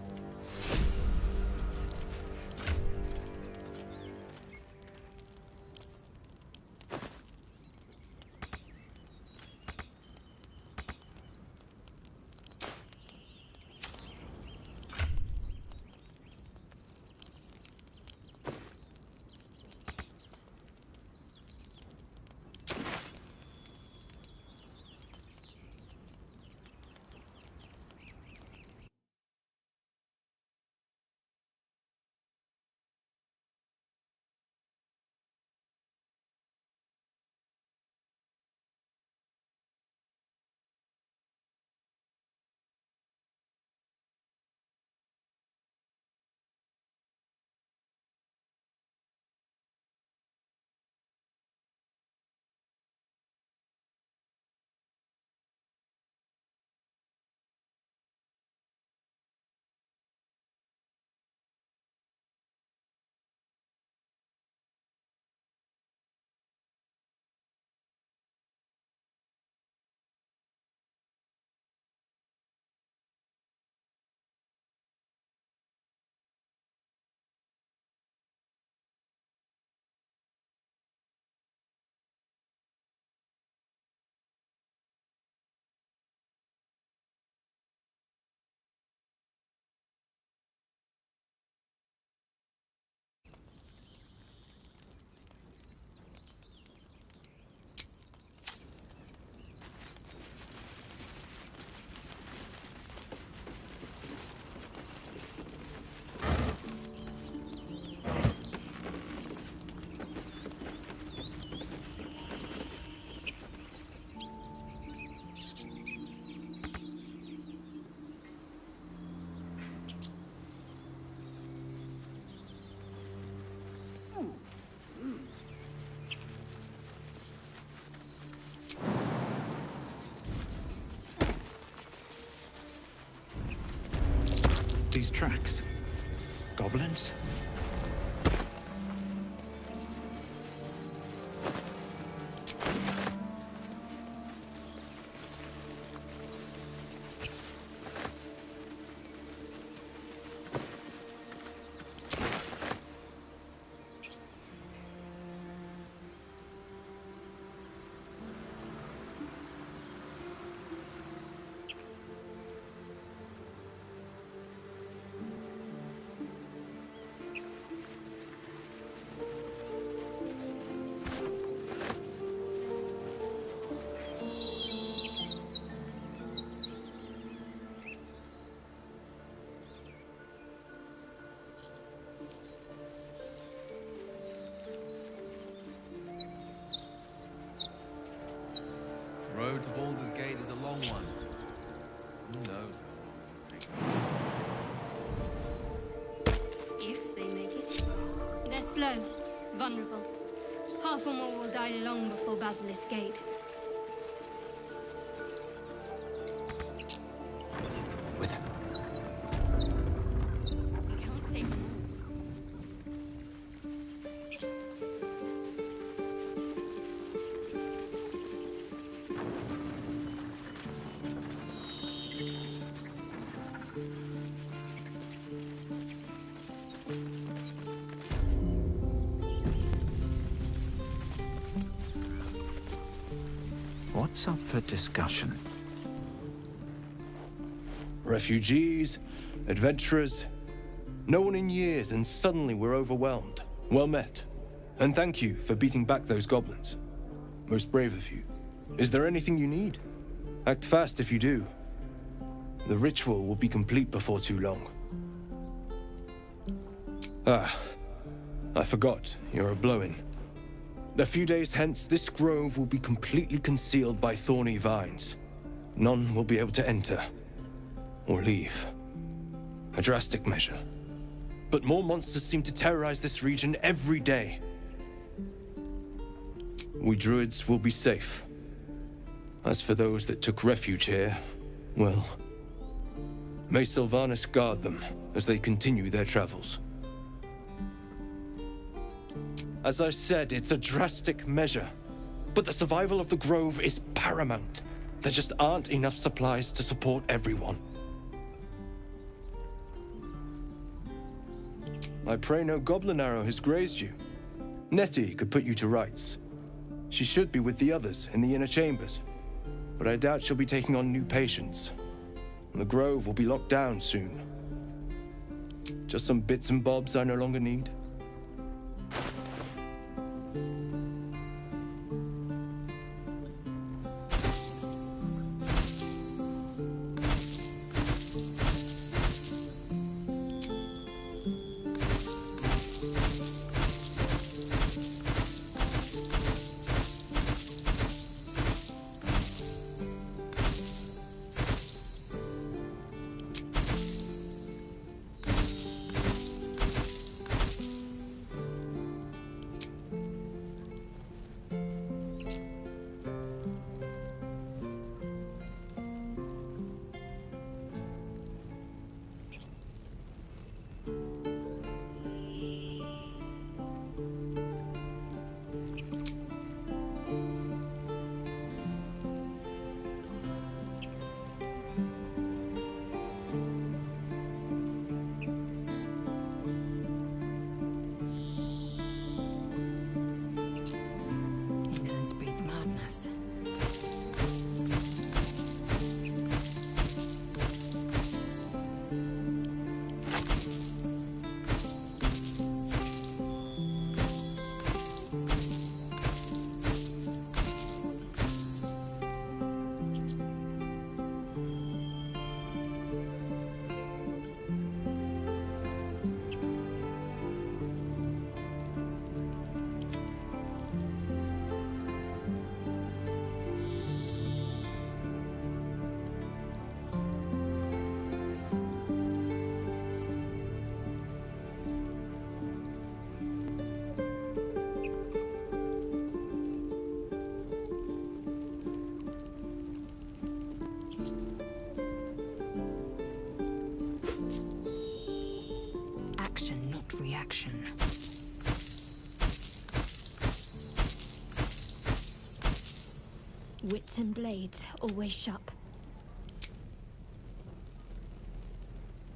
These tracks. Goblins? Road to Baldur's Gate is a long one. Who knows how long it'll take. If they make it. They're slow, vulnerable. Half or more will die long before Basilisk Gate. With him. We can't save them What's up for discussion? Refugees, adventurers, no one in years, and suddenly we're overwhelmed. Well met. And thank you for beating back those goblins. Most brave of you. Is there anything you need? Act fast if you do. The ritual will be complete before too long. Ah, I forgot, you're a blow-in. A few days hence, this grove will be completely concealed by thorny vines. None will be able to enter or leave. A drastic measure. But more monsters seem to terrorize this region every day. We druids will be safe. As for those that took refuge here, well, may Sylvanas guard them as they continue their travels. As I said, it's a drastic measure, but the survival of the grove is paramount. There just aren't enough supplies to support everyone. I pray no goblin arrow has grazed you. Nettie could put you to rights. She should be with the others in the inner chambers, but I doubt she'll be taking on new patients. And the grove will be locked down soon. Just some bits and bobs I no longer need. Action, not reaction. Wits and blades, always sharp.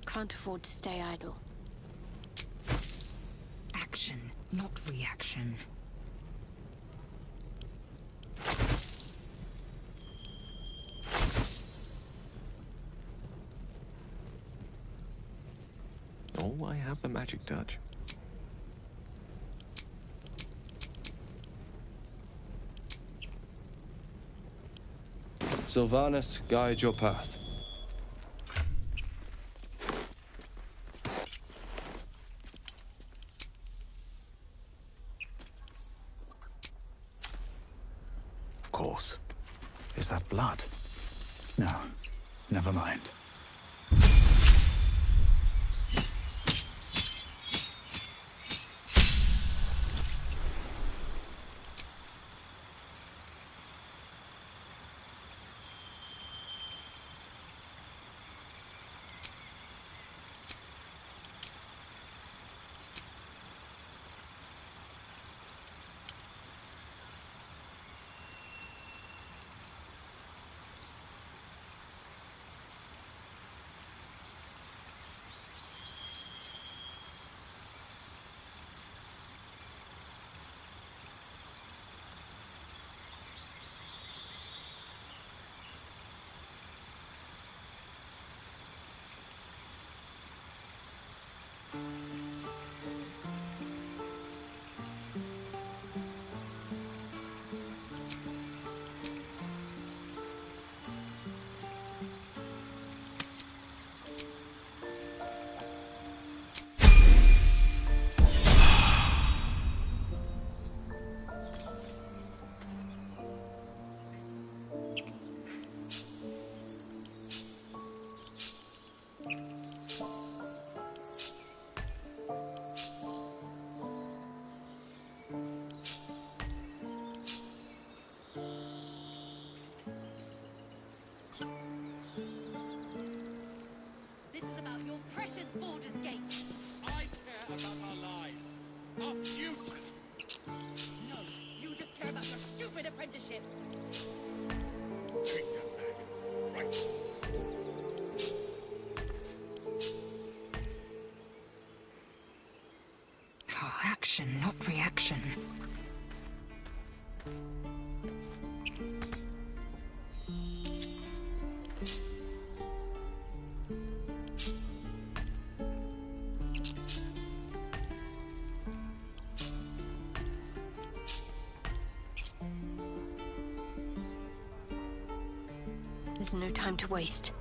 Can't afford to stay idle. Action, not reaction. Oh, I have the magic touch. Sylvanas, guide your path. Of course. Is that blood? No, never mind. This is about your precious Baldur's Gate. I care about our lives. Our future. No, you just care about your stupid apprenticeship. Take that back. Right. Oh, action, not reaction. There's no time to waste.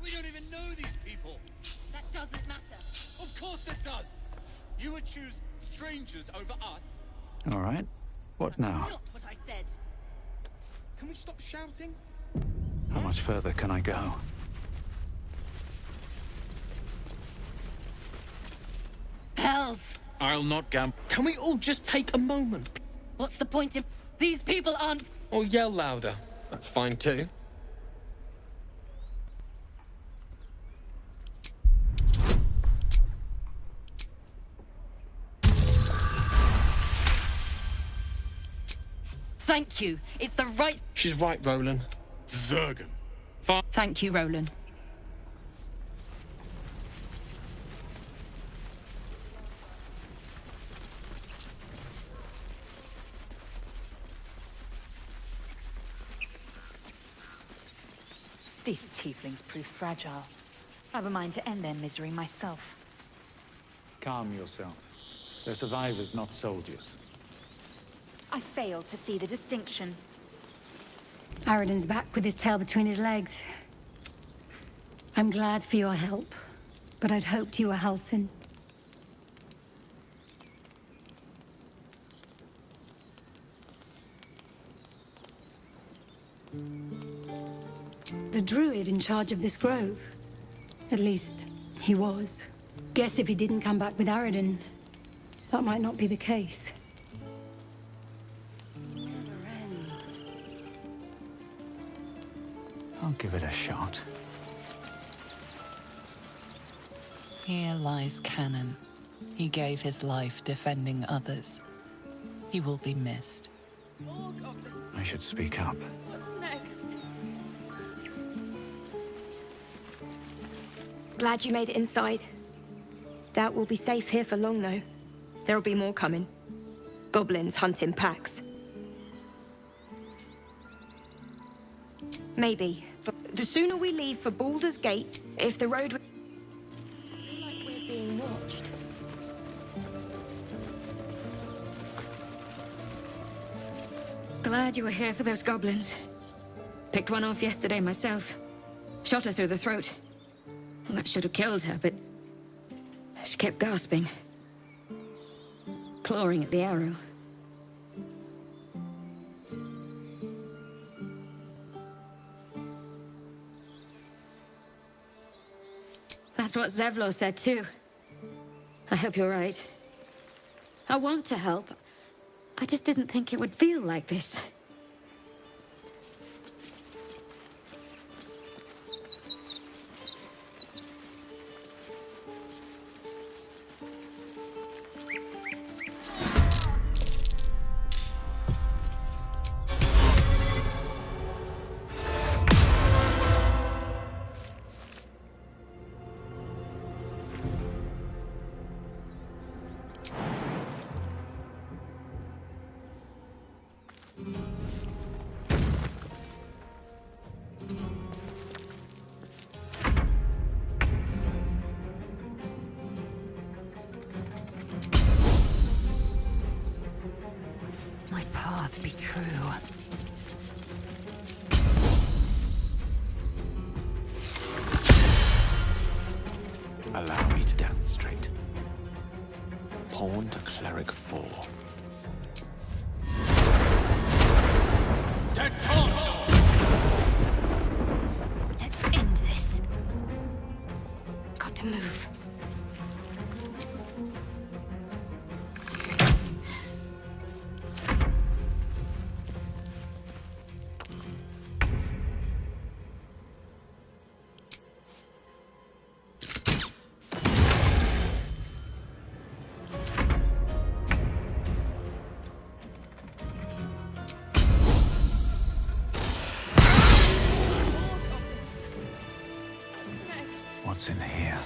We don't even know these people. That doesn't matter. Of course it does. You would choose strangers over us. All right. What now? Not what I said. Can we stop shouting? How much further can I go? Hells! I'll not gamble. Can we all just take a moment? What's the point in... These people aren't... Or yell louder. That's fine too. Thank you. It's the right... She's right, Roland. Zergan. Thank you, Roland. These tieflings prove fragile. I've a mind to end their misery myself. Calm yourself. They're survivors, not soldiers. I fail to see the distinction. Aridin's back with his tail between his legs. I'm glad for your help, but I'd hoped you were Halsin. The druid in charge of this grove. At least, he was. Guess if he didn't come back with Aridin, that might not be the case. I'll give it a shot. Here lies Canon. He gave his life defending others. He will be missed. I should speak up. What's next? Glad you made it inside. Doubt we'll be safe here for long, though. There'll be more coming. Goblins hunting packs. Maybe. But the sooner we leave for Baldur's Gate, if the road... I feel like we're being watched. Glad you were here for those goblins. Picked one off yesterday myself. Shot her through the throat. Well, that should have killed her, but she kept gasping. Clawing at the arrow. That's what Zevlor said too. I hope you're right. I want to help. I just didn't think it would feel like this. My path be true. Allow me to demonstrate. Pawn to cleric 4. Let's end this. Got to move. What's in here?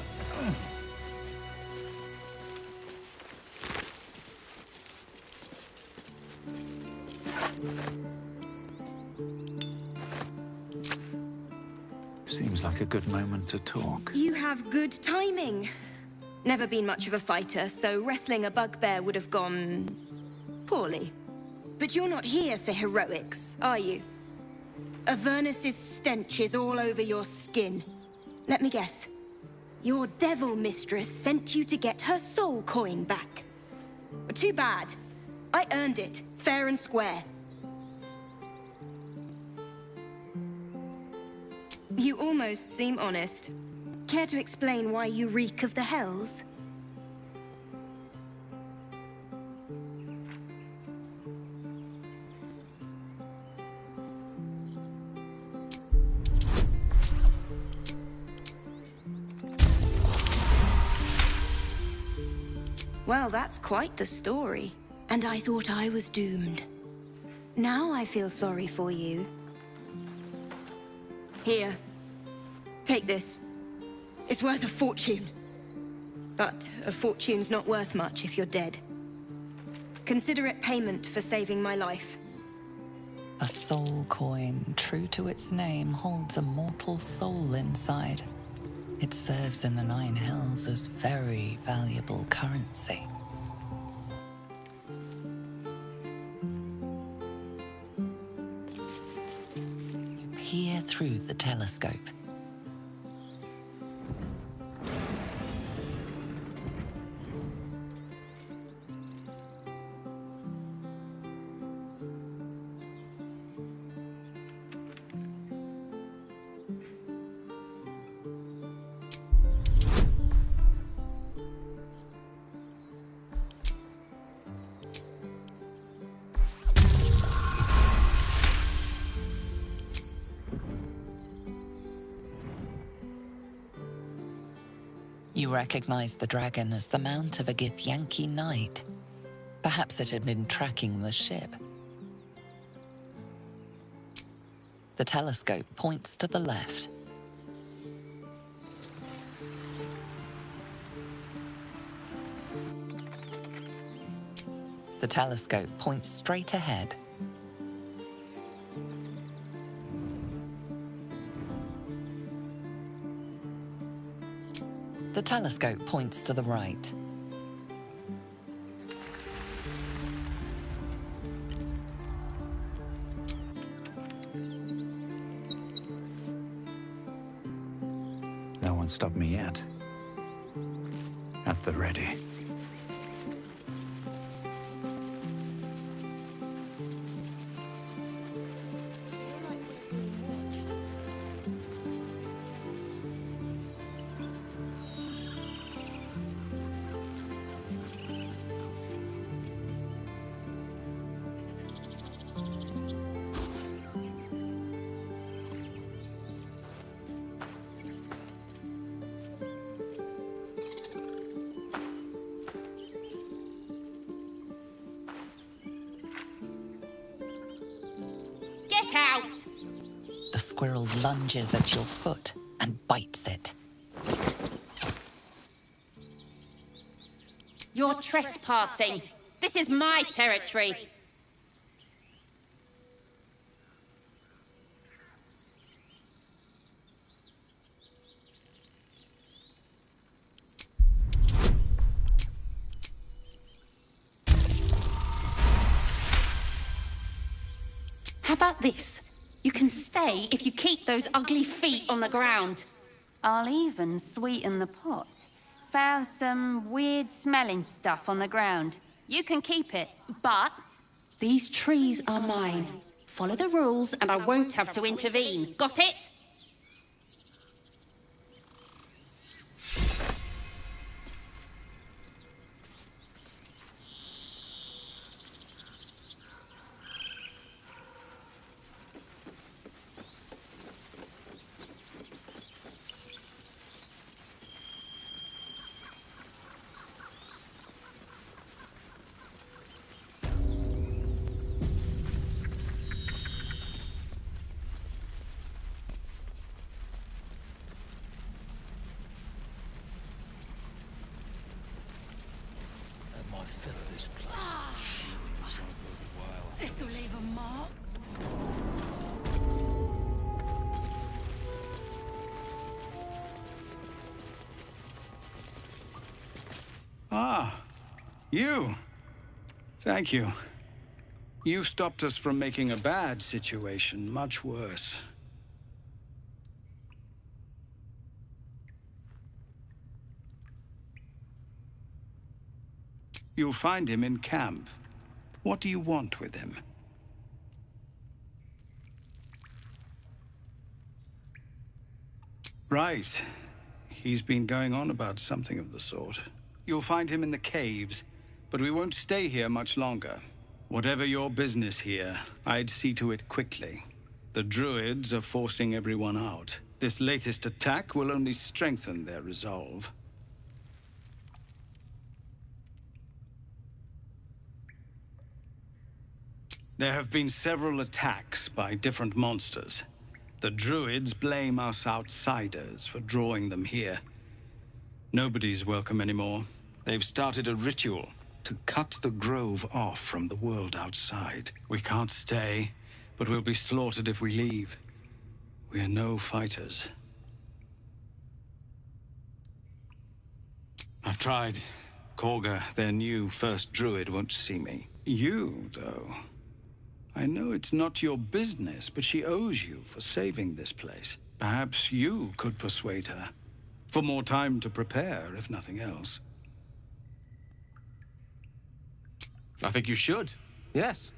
Seems like a good moment to talk. You have good timing. Never been much of a fighter, so wrestling a bugbear would have gone poorly. But you're not here for heroics, are you? Avernus's stench is all over your skin. Let me guess. Your devil mistress sent you to get her soul coin back. Too bad. I earned it, fair and square. You almost seem honest. Care to explain why you reek of the hells? Well, that's quite the story. And I thought I was doomed. Now I feel sorry for you. Here. Take this. It's worth a fortune. But a fortune's not worth much if you're dead. Consider it payment for saving my life. A soul coin, true to its name, holds a mortal soul inside. It serves in the Nine Hells as very valuable currency. You peer through the telescope. You recognize the dragon as the mount of a Githyanki knight. Perhaps it had been tracking the ship. The telescope points to the left. The telescope points straight ahead. The telescope points to the right. Can't stop me yet. At the ready. Get out! The squirrel lunges at your foot and bites it. You're trespassing. This is my territory. How about this? You can stay if you keep those ugly feet on the ground. I'll even sweeten the pot. Found some weird smelling stuff on the ground. You can keep it, but these trees are mine. Follow the rules and I won't have to intervene. Got it? This'll leave a mark. Ah, you. Thank you. You stopped us from making a bad situation much worse. You'll find him in camp. What do you want with him? Right. He's been going on about something of the sort. You'll find him in the caves, but we won't stay here much longer. Whatever your business here, I'd see to it quickly. The druids are forcing everyone out. This latest attack will only strengthen their resolve. There have been several attacks by different monsters. The druids blame us outsiders for drawing them here. Nobody's welcome anymore. They've started a ritual to cut the grove off from the world outside. We can't stay, but we'll be slaughtered if we leave. We're no fighters. I've tried. Korga, their new first druid, won't see me. You, though. I know it's not your business, but she owes you for saving this place. Perhaps you could persuade her. For more time to prepare, if nothing else. I think you should. Yes.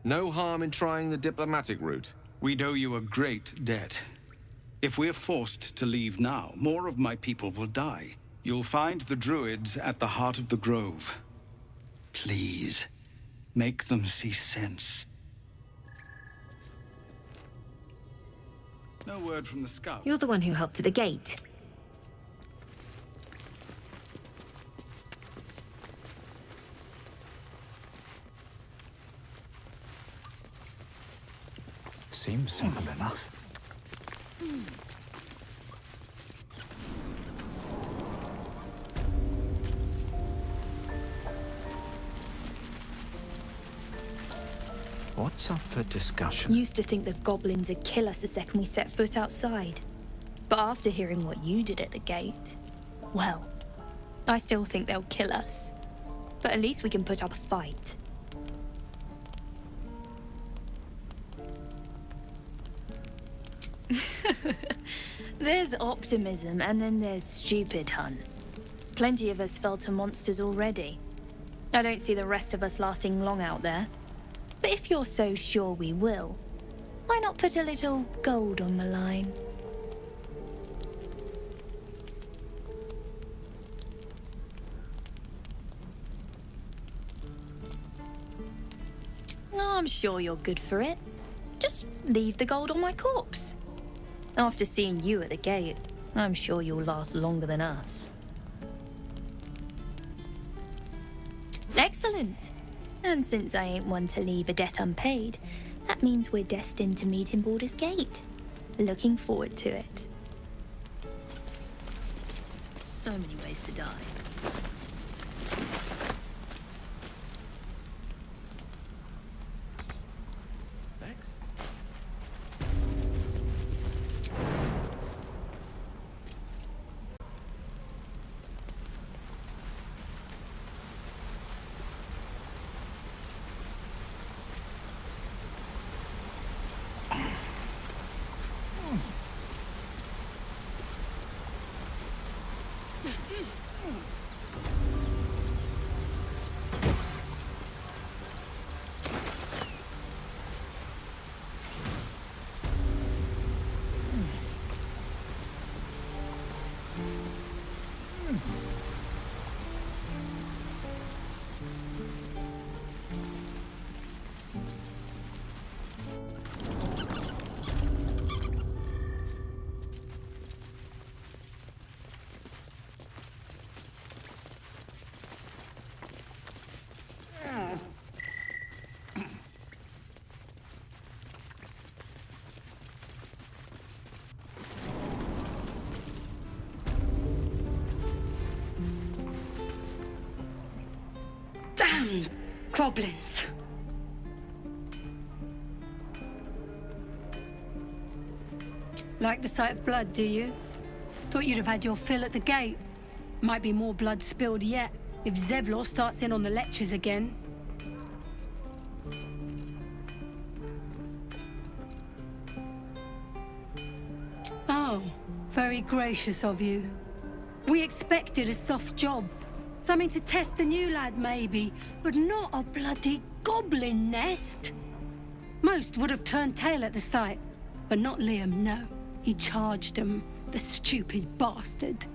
No harm in trying the diplomatic route. We'd owe you a great debt. If we're forced to leave now, more of my people will die. You'll find the druids at the heart of the grove. Please, make them see sense. No word from the scout. You're the one who helped at the gate. Seems simple enough. What's up for discussion? Used to think the goblins would kill us the second we set foot outside. But after hearing what you did at the gate, well, I still think they'll kill us. But at least we can put up a fight. There's optimism, and then there's stupid, hun. Plenty of us fell to monsters already. I don't see the rest of us lasting long out there. But if you're so sure we will, why not put a little gold on the line? I'm sure you're good for it. Just leave the gold on my corpse. After seeing you at the gate, I'm sure you'll last longer than us. Excellent. And since I ain't one to leave a debt unpaid, that means we're destined to meet in Baldur's Gate. Looking forward to it. So many ways to die. Damn goblins! Like the sight of blood, do you? Thought you'd have had your fill at the gate. Might be more blood spilled yet, if Zevlor starts in on the lectures again. Oh, very gracious of you. We expected a soft job. Something to test the new lad, maybe, but not a bloody goblin nest. Most would have turned tail at the sight, but not Liam, no. He charged them, the stupid bastard.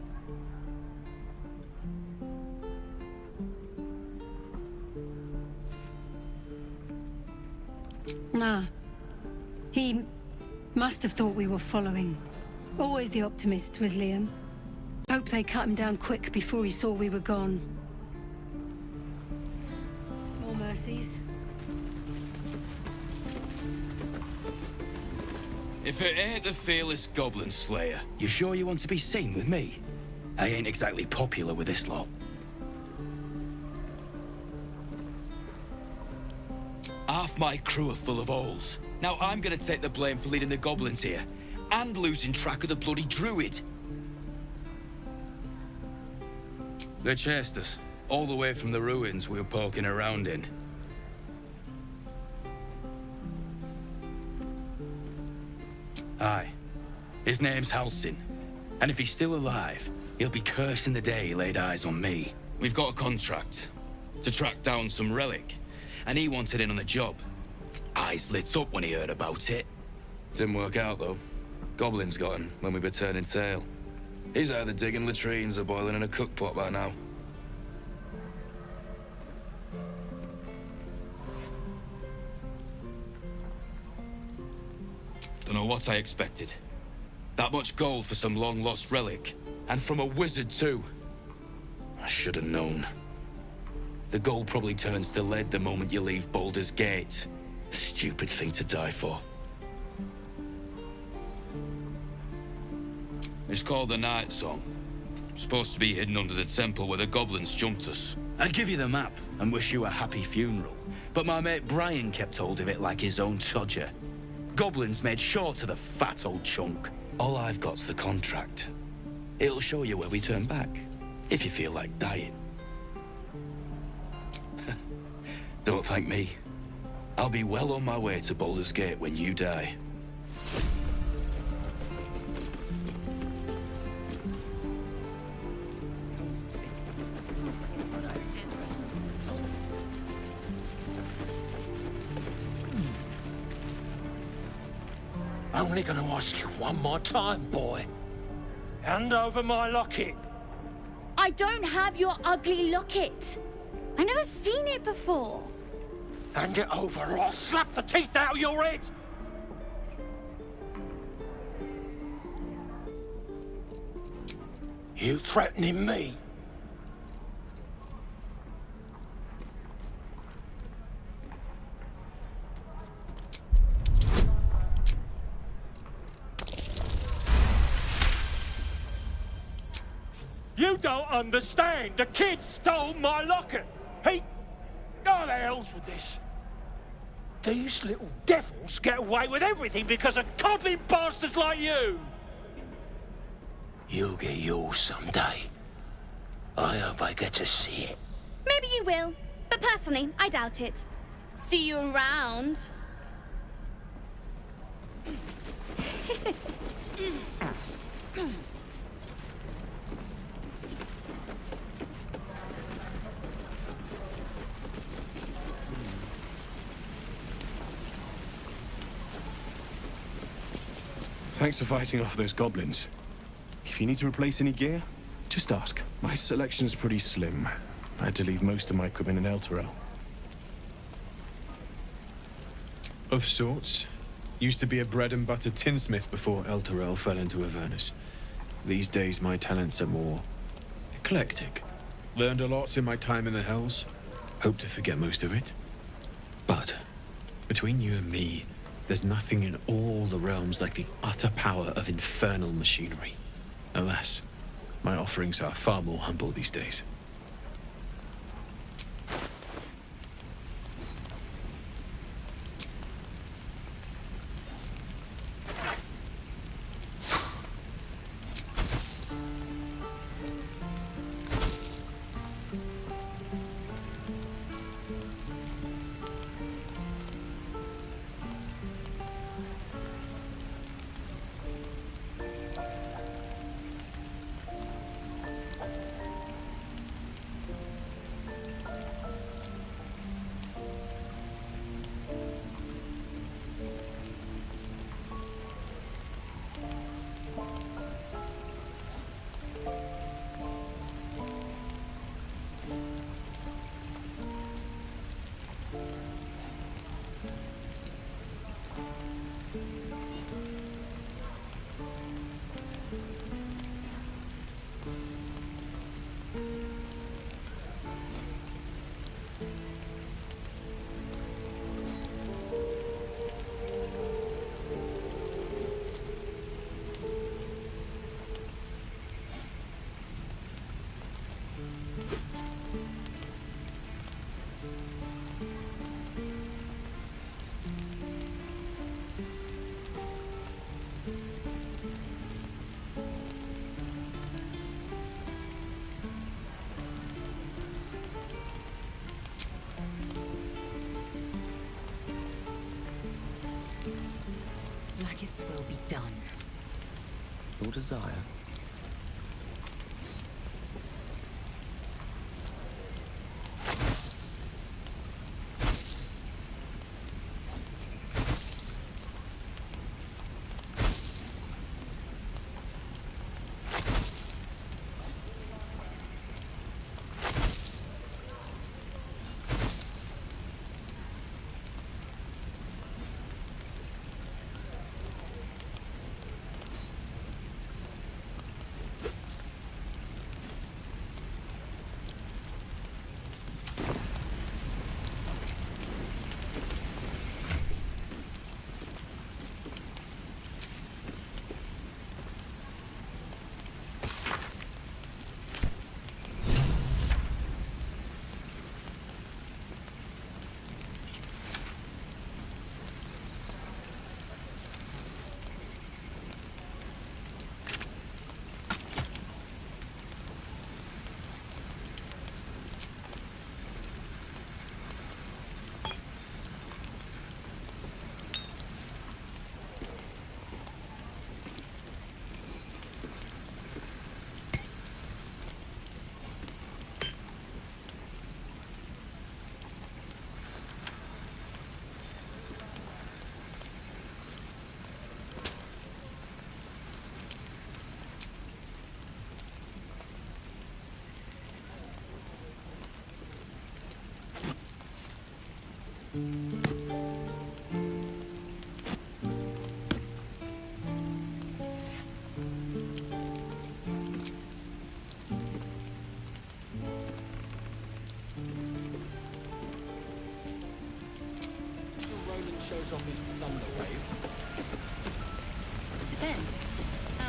Nah. He must have thought we were following. Always the optimist was Liam. Hope they cut him down quick before he saw we were gone. Small mercies. If it ain't the fearless Goblin Slayer, you sure you want to be seen with me? I ain't exactly popular with this lot. Half my crew are full of holes. Now I'm gonna take the blame for leading the goblins here, and losing track of the bloody druid. They chased us, all the way from the ruins we were poking around in. Aye. His name's Halsin. And if he's still alive, he'll be cursing the day he laid eyes on me. We've got a contract to track down some relic, and he wanted in on the job. Eyes lit up when he heard about it. Didn't work out, though. Goblins got him when we were turning tail. He's either digging latrines or boiling in a cookpot by now. Don't know what I expected. That much gold for some long-lost relic. And from a wizard, too. I should have known. The gold probably turns to lead the moment you leave Baldur's Gate. Stupid thing to die for. It's called the Night Song. Supposed to be hidden under the temple where the goblins jumped us. I'd give you the map and wish you a happy funeral, but my mate Brian kept hold of it like his own todger. Goblins made short to the fat old chunk. All I've got's the contract. It'll show you where we turn back, if you feel like dying. Don't thank me. I'll be well on my way to Baldur's Gate when you die. Only gonna ask you one more time, boy. Hand over my locket. I don't have your ugly locket. I never seen it before. Hand it over or I'll slap the teeth out of your head. You threatening me? You don't understand. The kid stole my locket. He... Oh, the hell's with this? These little devils get away with everything because of coddling bastards like you. You'll get yours someday. I hope I get to see it. Maybe you will, but personally, I doubt it. See you around. Thanks for fighting off those goblins. If you need to replace any gear, just ask. My selection's pretty slim. I had to leave most of my equipment in Elturel. Of sorts. Used to be a bread and butter tinsmith before Elturel fell into Avernus. These days my talents are more eclectic. Learned a lot in my time in the Hells. Hope to forget most of it. But between you and me, there's nothing in all the realms like the utter power of infernal machinery. Alas, my offerings are far more humble these days. Nuggets will be done. Your desire.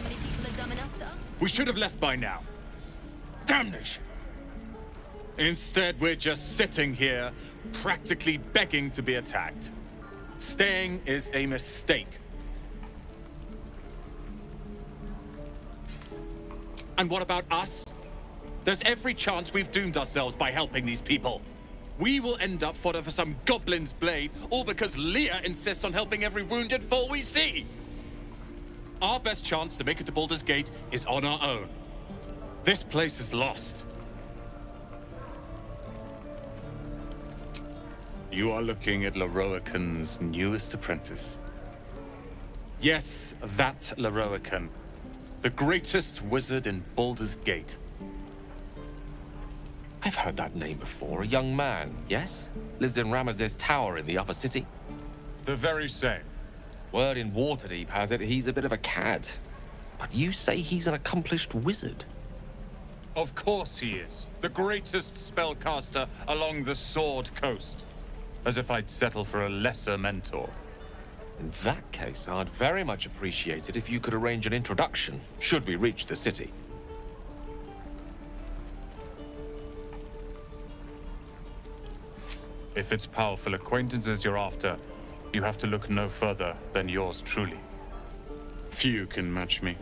many people are dumb enough to... We should have left by now. Damnation! Instead, we're just sitting here, practically begging to be attacked. Staying is a mistake. And what about us? There's every chance we've doomed ourselves by helping these people. We will end up fodder for some goblin's blade, all because Leah insists on helping every wounded foe we see. Our best chance to make it to Baldur's Gate is on our own. This place is lost. You are looking at Leroican's newest apprentice. Yes, that Leroican. The greatest wizard in Baldur's Gate. I've heard that name before. A young man, yes? Lives in Ramazes Tower in the upper city. The very same. Word in Waterdeep has it he's a bit of a cad. But you say he's an accomplished wizard. Of course he is. The greatest spellcaster along the Sword Coast. As if I'd settle for a lesser mentor. In that case, I'd very much appreciate it if you could arrange an introduction, should we reach the city. If it's powerful acquaintances you're after, you have to look no further than yours truly. Few can match me,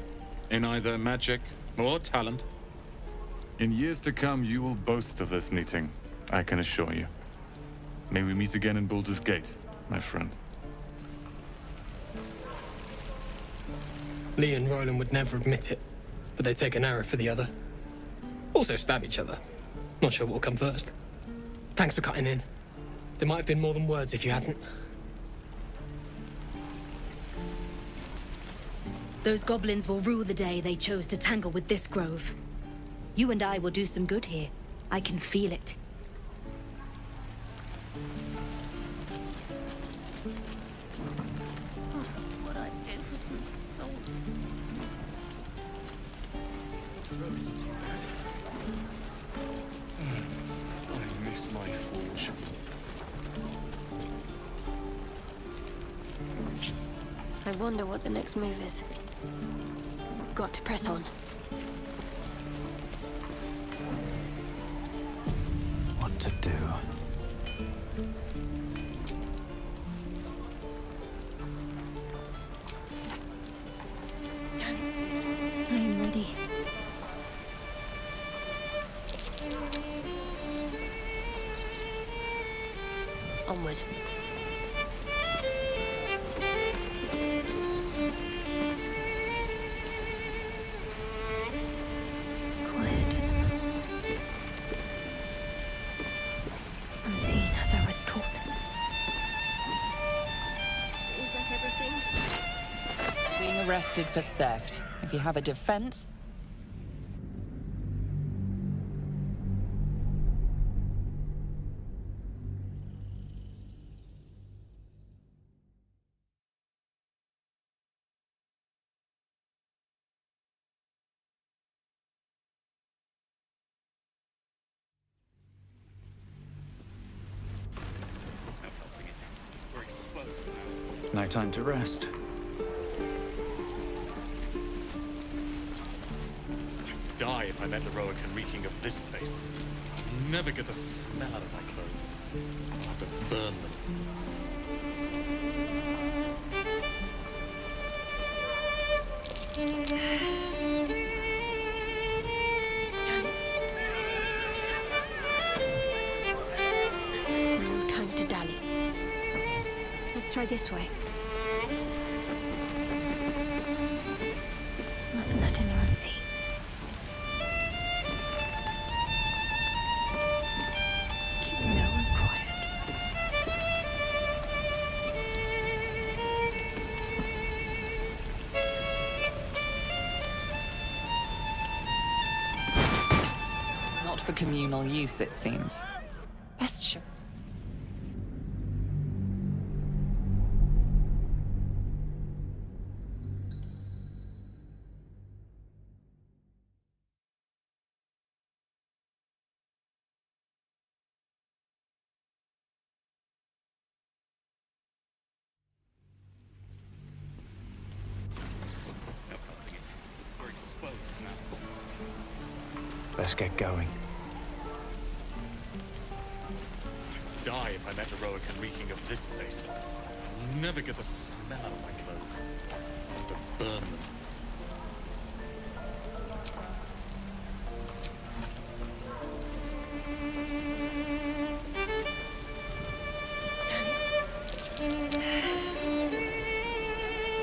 in either magic or talent. In years to come, you will boast of this meeting, I can assure you. May we meet again in Baldur's Gate, my friend. Lee and Roland would never admit it, but they take an arrow for the other. Also stab each other. Not sure what will come first. Thanks for cutting in. There might have been more than words if you hadn't. Those goblins will rue the day they chose to tangle with this grove. You and I will do some good here. I can feel it. What I'd do for some salt. Road isn't too bad. I miss my forge. I wonder what the next move is. Got to press on. What to do? I am ready. Onward. Quiet as a mouse. Unseen as I was taught. Is that everything? Being arrested for theft. If you have a defense, No time to rest. Die if I met Leroican reeking of this place. I'll never get the smell out of my clothes. I'll have to burn them. No time to dally. Let's try this way. Mustn't let anyone see. Keep low and quiet. not for communal use, it seems. Best show. Let's get going. Die if I met heroic and reeking of this place. I'll never get the smell out of my clothes. I'll have to burn them.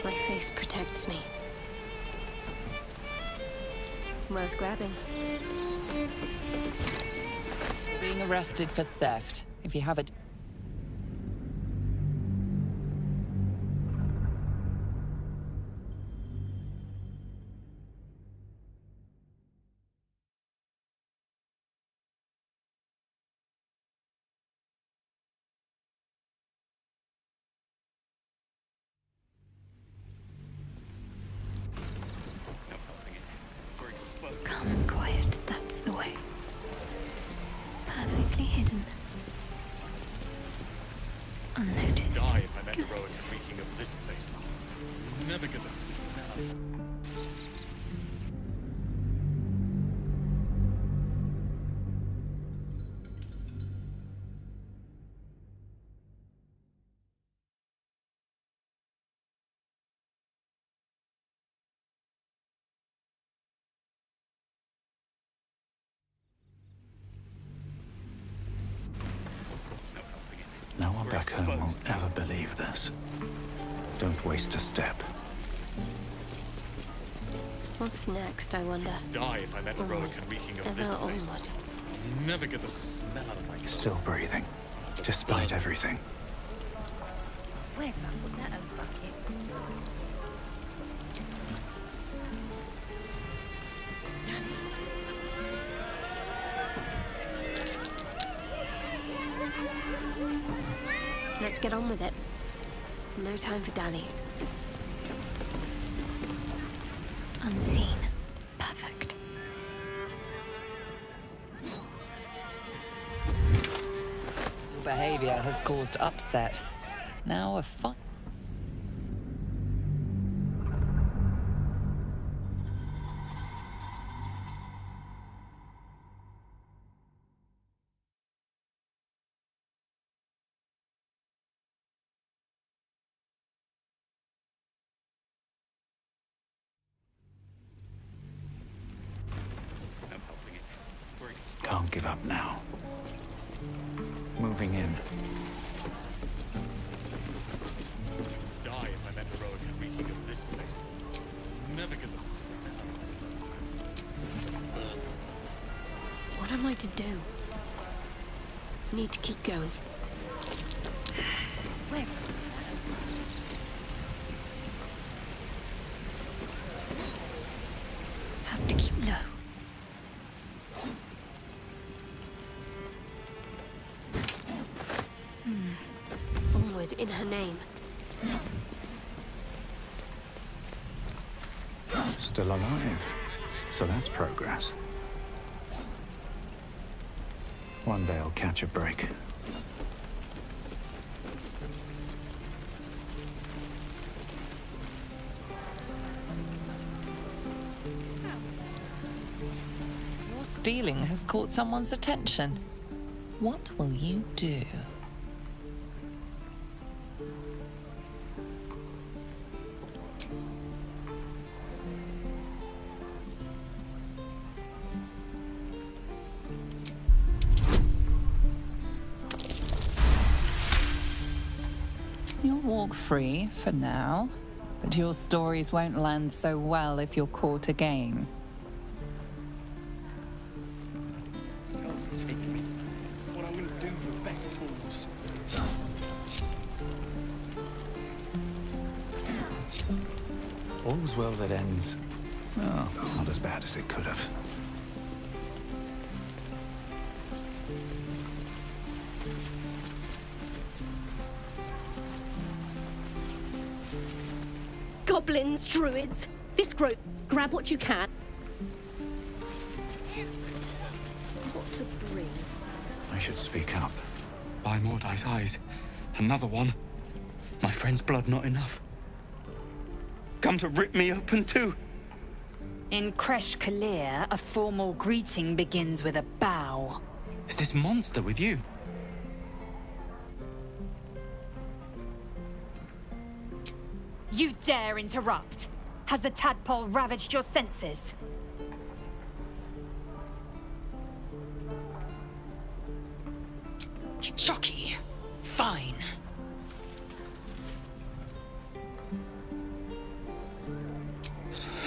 My face protects me. Worth grabbing. Being arrested for theft. If you have a... Calm and quiet, that's the way. Perfectly hidden. Unnoticed. Die if I met heroic and reeking of this place. I'll never get the smell. No one back home will ever believe this. Don't waste a step. What's next, I wonder? Die if I met heroic and reeking of this Ever place. onward. I'll never get the smell out of my clothes. Still breathing, despite everything. Where did I put that old bucket? Let's get on with it. No time for Danny. Unseen. Perfect. Your behavior has caused upset. Now a fight. Can't give up now. Moving in. Die if I met heroic and reeking of this place. I'll never get the smell out of my clothes. What am I to do? Need to keep going. Where did Have to keep low. Onward in her name. Still alive. So that's progress. One day I'll catch a break. Your stealing has caught someone's attention. What will you do? You'll walk free for now, but your stories won't land so well if you're caught again. Take me. What I wouldn't do for best tools. All's well that ends. Oh, not as bad as it could have. Goblins, druids, this grove. Grab what you can. What to bring? I should speak up. By Mordai's eyes, another one. My friend's blood not enough. Come to rip me open too. In Kresh Kalir, a formal greeting begins with a bow. Is this monster with you? You dare interrupt? Has the tadpole ravaged your senses? Kichoki. Fine.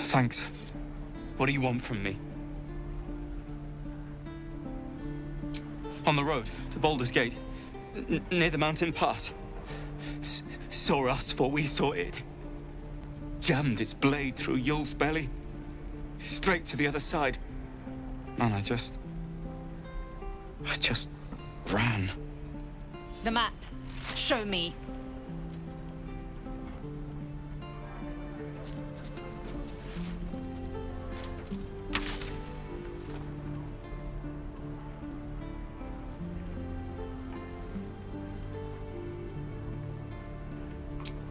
Thanks. What do you want from me? On the road to Baldur's Gate, near the mountain pass. Saw us, for we saw it. Jammed its blade through Yul's belly. Straight to the other side. And I just ran. The map. Show me.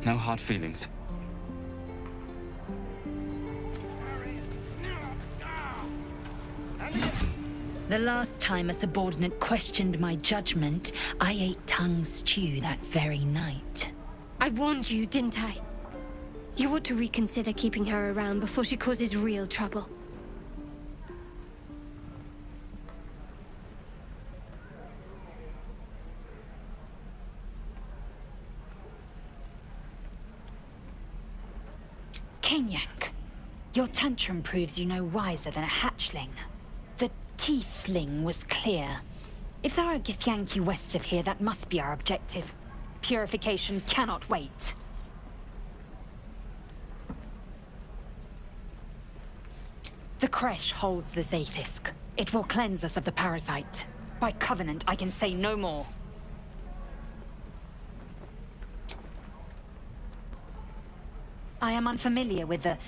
No hard feelings. The last time a subordinate questioned my judgment, I ate tongue stew that very night. I warned you, didn't I? You ought to reconsider keeping her around before she causes real trouble. Kenyak, your tantrum proves you no wiser than a hatchling. The Teethling was clear. If there are Githyanki west of here, that must be our objective. Purification cannot wait. The Kresh holds the Zaithisk. It will cleanse us of the parasite. By covenant, I can say no more. I am unfamiliar with the...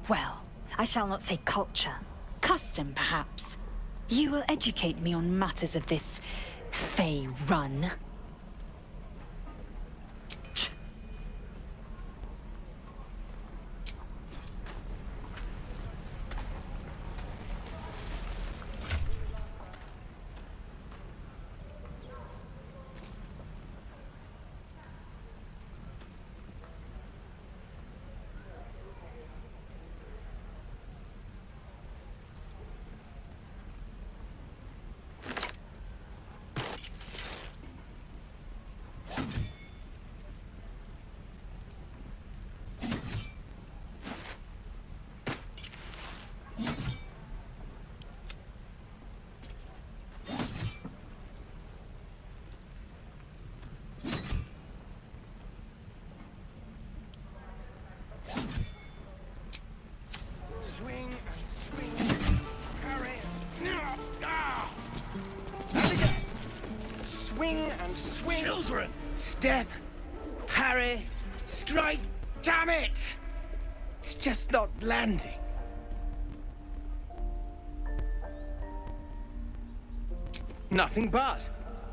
well, I shall not say culture. Custom, perhaps. You will educate me on matters of this... Fey run. Swing and swing. Children! Step, parry, strike. Damn it! It's just not landing. Nothing but.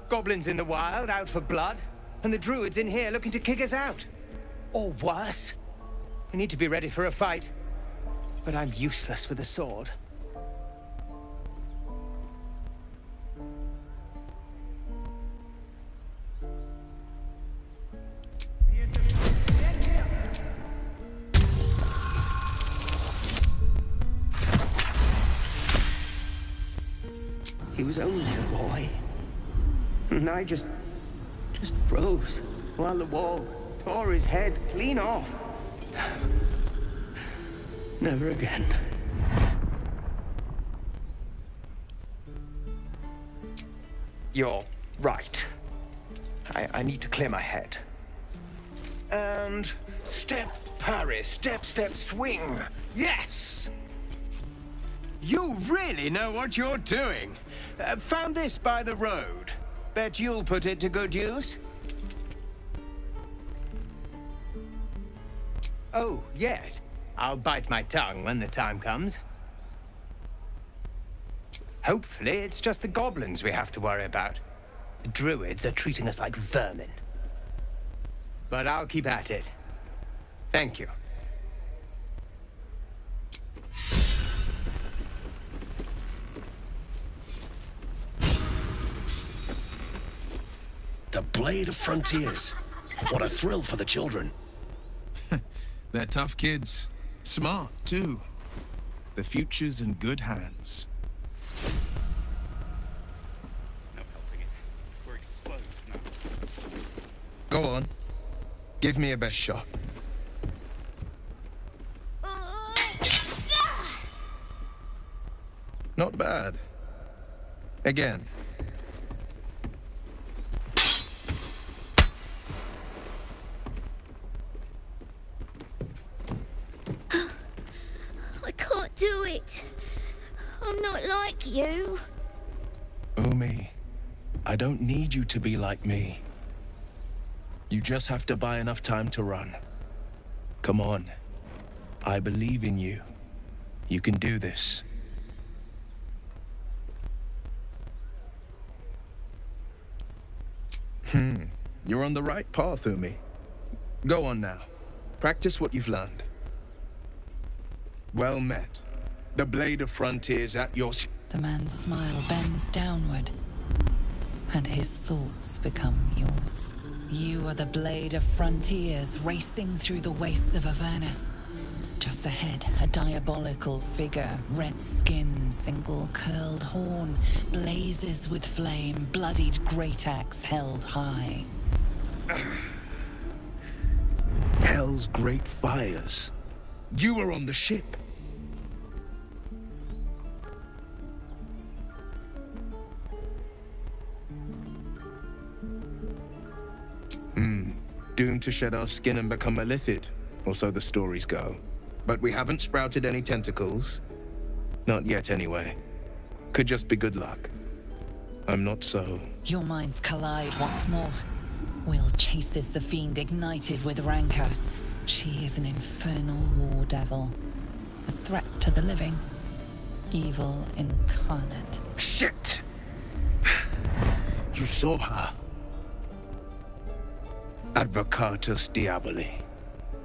Goblins in the wild, out for blood, and the druids in here looking to kick us out. Or worse. We need to be ready for a fight. But I'm useless with a sword. He was only a boy. And I just froze while the wall tore his head clean off. Never again. You're right. I need to clear my head. And step, parry, step, step, swing. Yes! You really know what you're doing. Found this by the road. Bet you'll put it to good use. Oh, yes. I'll bite my tongue when the time comes. Hopefully, it's just the goblins we have to worry about. The druids are treating us like vermin. But I'll keep at it. Thank you. The Blade of Frontiers. What a thrill for the children. They're tough kids. Smart, too. The future's in good hands. No helping it. We're exposed now. Go on. Give me your best shot. Not bad. Again. I can't do it. I'm not like you. Umi, I don't need you to be like me. You just have to buy enough time to run. Come on. I believe in you. You can do this. You're on the right path, Umi. Go on now. Practice what you've learned. Well met. The Blade of Frontiers at your... The man's smile bends downward, and his thoughts become yours. You are the Blade of Frontiers racing through the wastes of Avernus. Just ahead, a diabolical figure, red skin, single curled horn, blazes with flame, bloodied great axe held high. Hell's great fires. You were on the ship. Doomed to shed our skin and become a lithid, or so the stories go. But we haven't sprouted any tentacles. Not yet, anyway. Could just be good luck. I'm not so... Your minds collide once more. Will chases the fiend ignited with rancor. She is an infernal war devil. A threat to the living. Evil incarnate. Shit! You saw her. Advocatus Diaboli.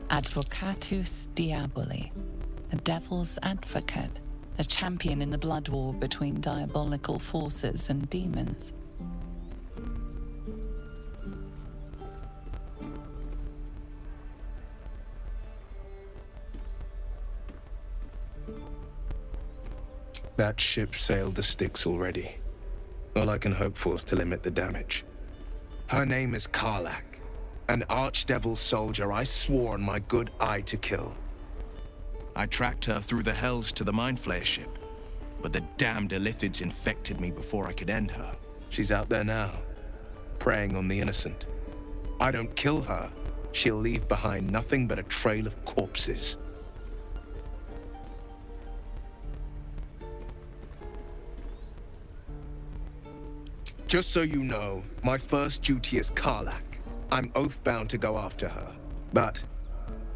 Advocatus Diaboli. A devil's advocate. A champion in the blood war between diabolical forces and demons. That ship sailed the Styx already. All I can hope for is to limit the damage. Her name is Karlach, an archdevil soldier I swore on my good eye to kill. I tracked her through the hells to the Mind Flayer ship, but the damned Illithids infected me before I could end her. She's out there now, preying on the innocent. I don't kill her, she'll leave behind nothing but a trail of corpses. Just so you know, my first duty is Karlach. I'm oath-bound to go after her. But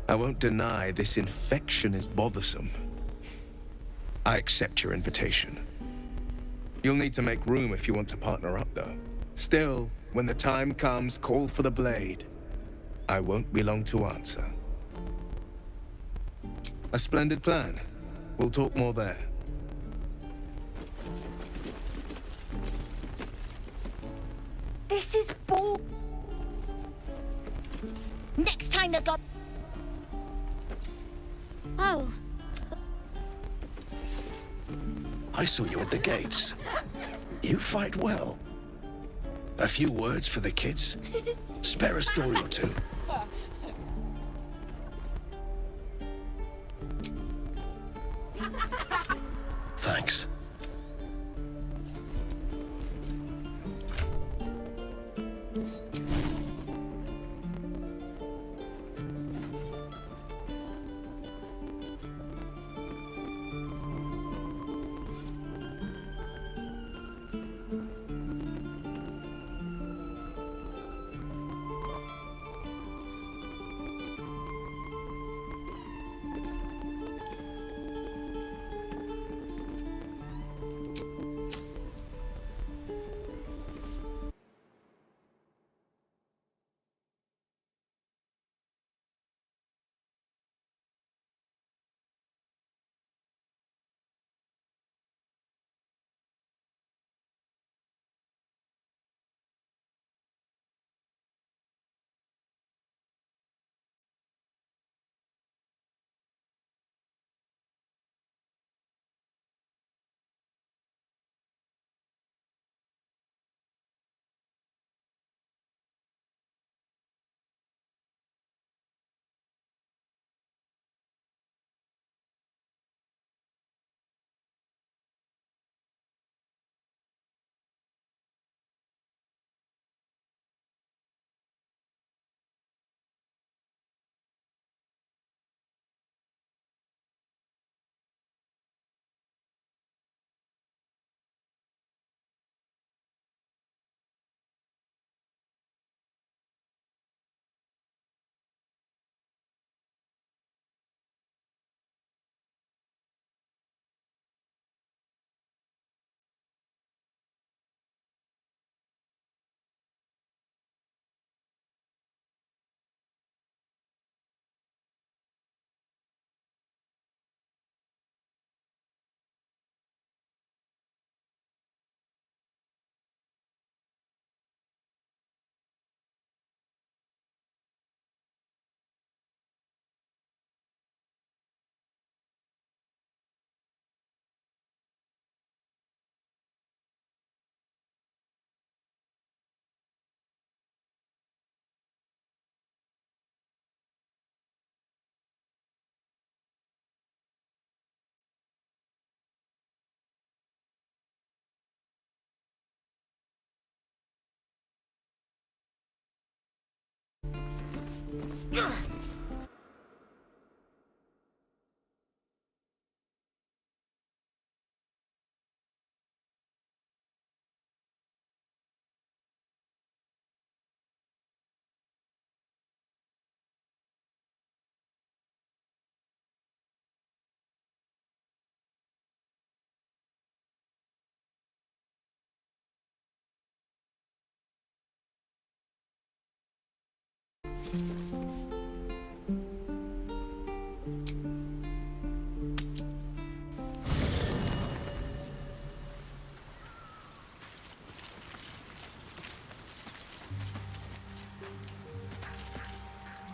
I won't deny this infection is bothersome. I accept your invitation. You'll need to make room if you want to partner up, though. Still, when the time comes, call for the blade. I won't be long to answer. A splendid plan. We'll talk more there. This is bull. Next time the god. Oh. I saw you at the gates. You fight well. A few words for the kids? Spare a story or two. Thanks.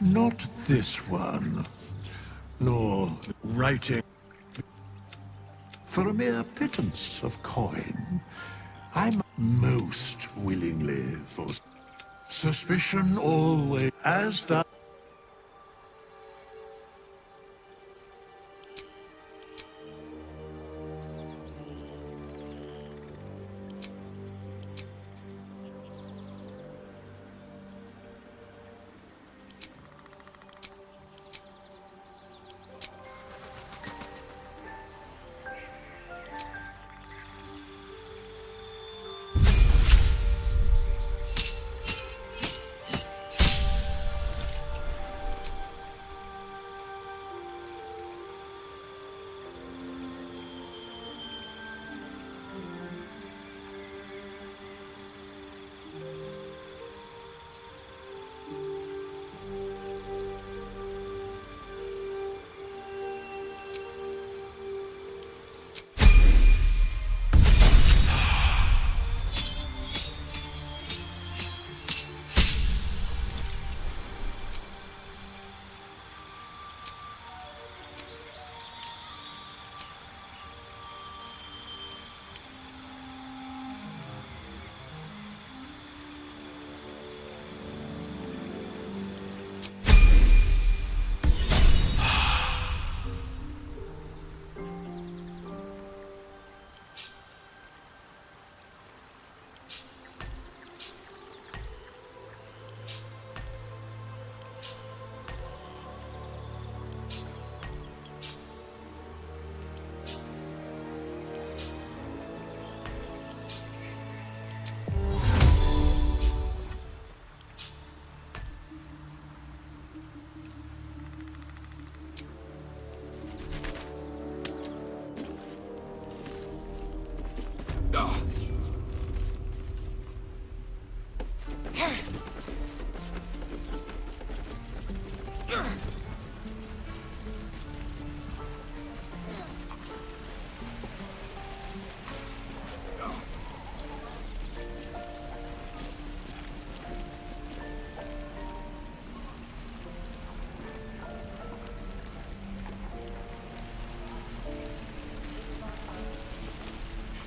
Not this one, nor writing. For a mere pittance of coin, I'm most willingly for suspicion always as that.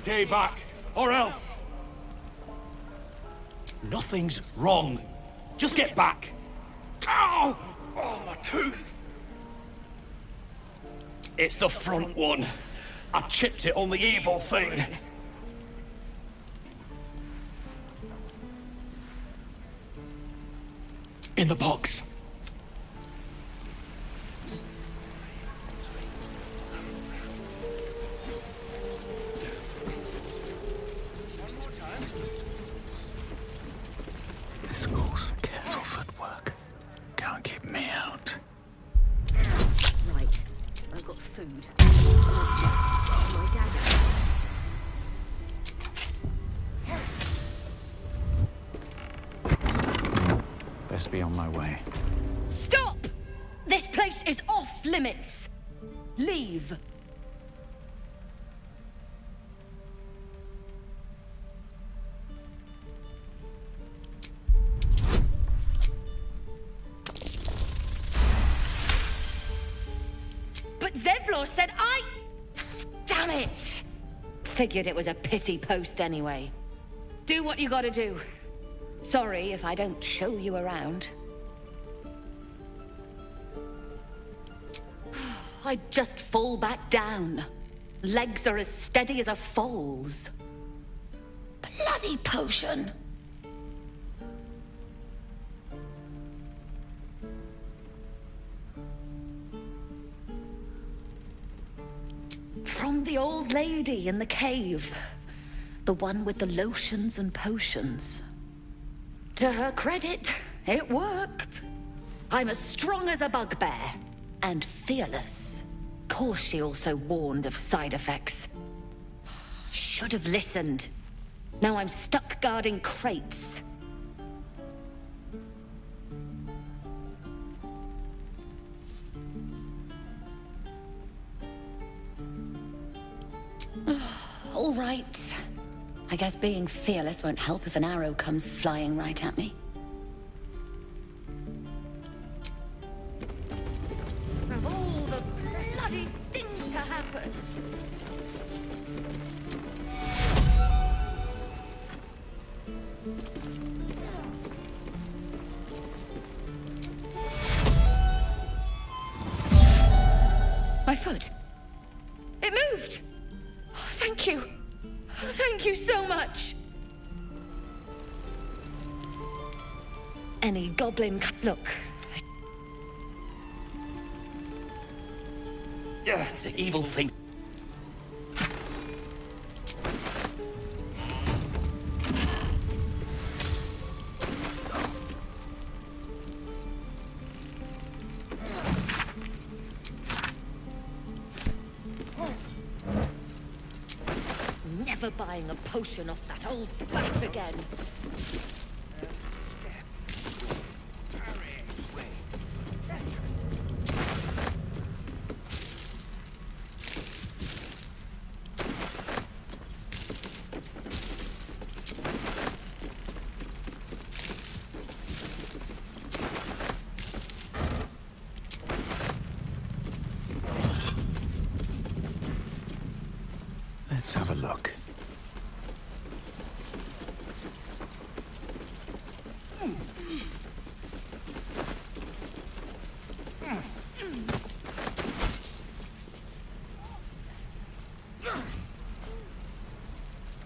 Stay back, or else! Nothing's wrong. Just get back. Ow! Oh, my tooth. It's the front one. I chipped it on the evil thing. In the box. This calls for careful footwork. Can't keep me out. Right, I've got food. My dagger. Best be on my way. Stop! This place is off limits. Leave. But Zevlor said Damn it! Figured it was a pity post anyway. Do what you gotta do. Sorry if I don't show you around. I'd just fall back down. Legs are as steady as a foal's. Bloody potion! found the old lady in the cave. The one with the lotions and potions. To her credit, it worked. I'm as strong as a bugbear. And fearless. Course she also warned of side effects. Should have listened. Now I'm stuck guarding crates. All right. I guess being fearless won't help if an arrow comes flying right at me. Of all the bloody things to happen. My foot. It moved. Oh, thank you. Thank you so much. Any goblin... Look. The evil thing. Never buying a potion off that old bat again. Let's have a look.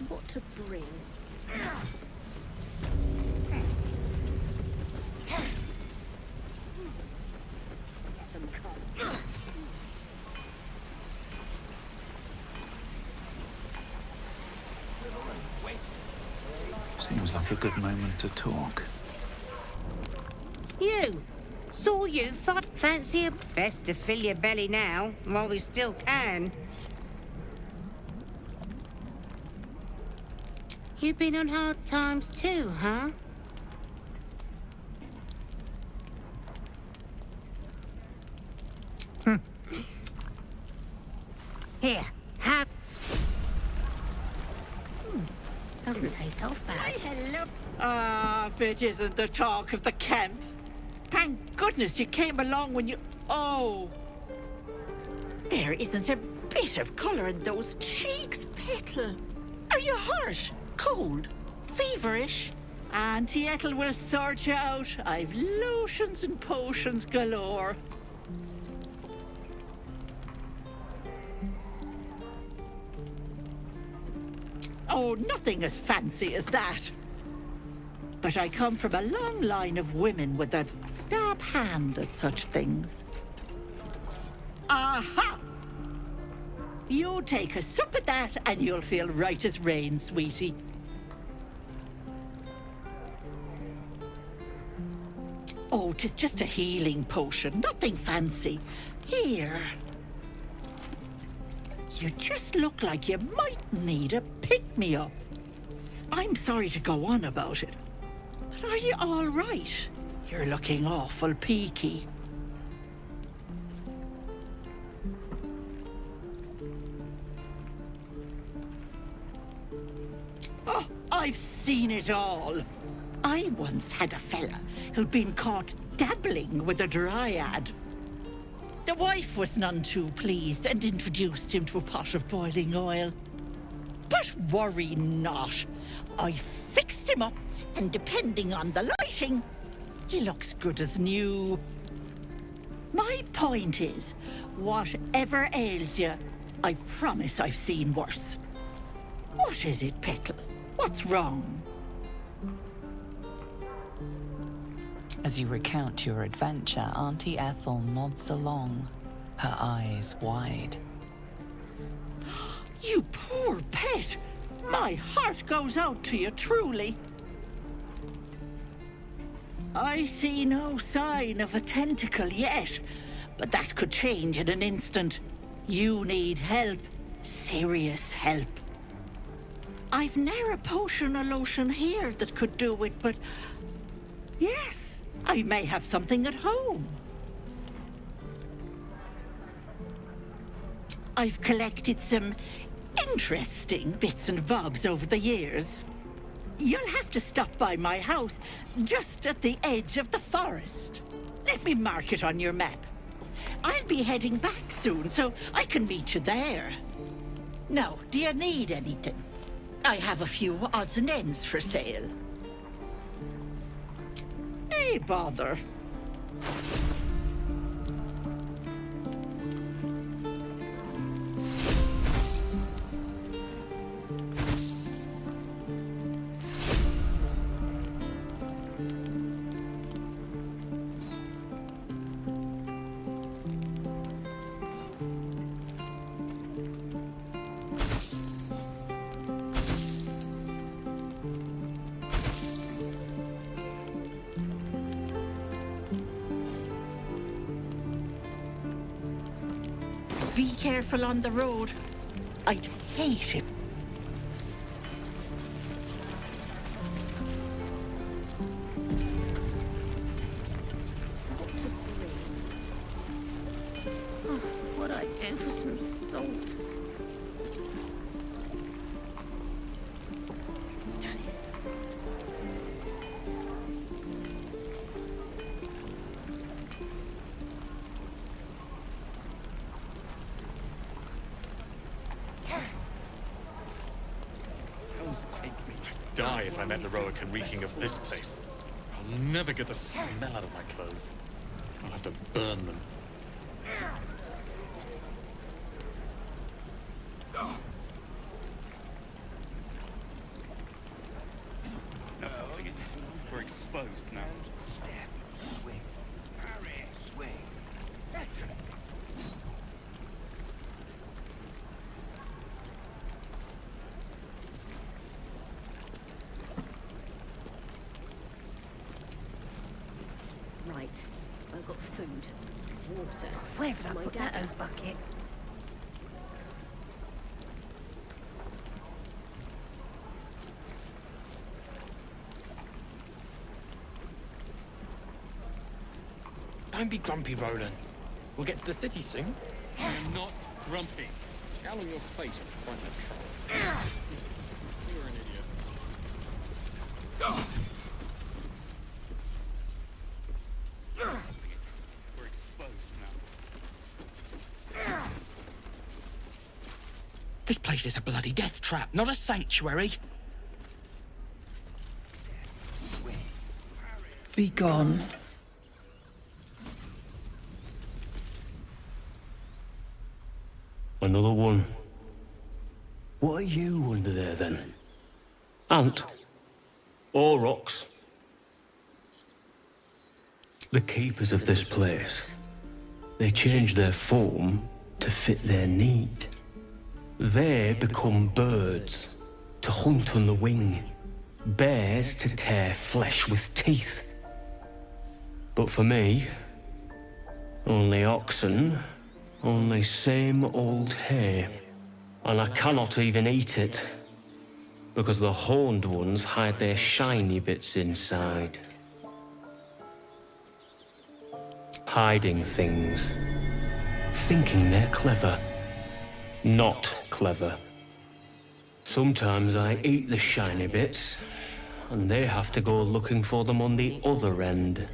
What to bring? Seems like a good moment to talk. You! Saw you fancy a... Best to fill your belly now, while we still can. You've been on hard times too, huh? Here, have... Doesn't taste half bad. Hello. Ah, if it isn't the talk of the camp. Thank goodness you came along when you... Oh! There isn't a bit of colour in those cheeks, Petal. Are you hurt? Cold? Feverish? Auntie Ethel will sort you out. I've lotions and potions galore. Oh, nothing as fancy as that. But I come from a long line of women with a dab hand at such things. Aha! You take a sup at that and you'll feel right as rain, sweetie. Oh, 'tis just a healing potion, nothing fancy. Here. You just look like you might need a pick-me-up. I'm sorry to go on about it, but are you all right? You're looking awful peaky. Oh, I've seen it all. I once had a fella who'd been caught dabbling with a dryad. The wife was none too pleased and introduced him to a pot of boiling oil. But worry not. I fixed him up, and depending on the lighting, he looks good as new. My point is, whatever ails you, I promise I've seen worse. What is it, Petal? What's wrong? As you recount your adventure, Auntie Ethel nods along, her eyes wide. You poor pet! My heart goes out to you, truly. I see no sign of a tentacle yet, but that could change in an instant. You need help. Serious help. I've ne'er a potion or lotion here that could do it, but... yes, I may have something at home. I've collected some interesting bits and bobs over the years. You'll have to stop by my house, just at the edge of the forest. Let me mark it on your map. I'll be heading back soon, so I can meet you there. Now, do you need anything? I have a few odds and ends for sale. Hey, bother. Be careful on the road. I'd hate it. Oh, what'd I do for some salt? Die if I met Eroican reeking of this place. I'll never get the smell out of my clothes. I'll have to burn them. We're exposed now. Step, swing, parry, swing. Excellent. Right. I've got food, water. Where did I my put dad that old bucket? Don't be grumpy, Roland. We'll get to the city soon. I'm not grumpy. Scowl on your face in front of the troll. You're an idiot. We're exposed now. This place is a bloody death trap, not a sanctuary. Be gone. Another one. What are you under there, then? Ant? Aurochs? The keepers of this place. They change their form to fit their need. They become birds, to hunt on the wing. Bears to tear flesh with teeth. But for me, only oxen, only same old hay. And I cannot even eat it, because the horned ones hide their shiny bits inside. Hiding things. Thinking they're clever. Not clever. Sometimes I eat the shiny bits, and they have to go looking for them on the other end.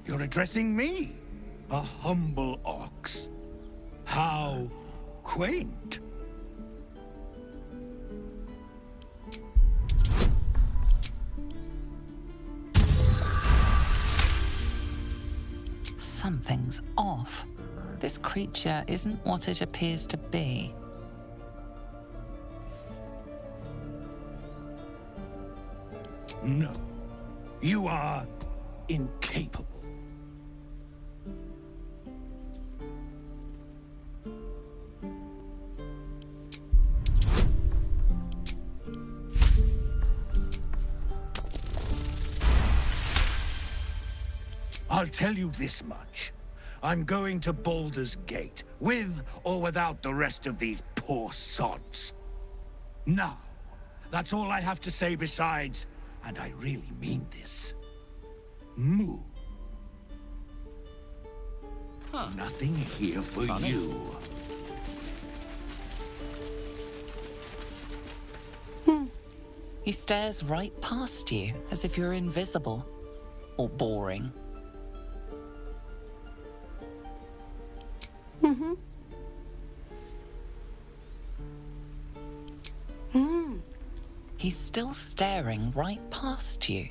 You're addressing me, a humble ox. How quaint. Something's off. This creature isn't what it appears to be. No, you are incapable. I'll tell you this much. I'm going to Baldur's Gate, with or without the rest of these poor sods. Now, that's all I have to say besides, and I really mean this, moo. Nothing here for you. He stares right past you, as if you're invisible. Or boring. He's still staring right past you.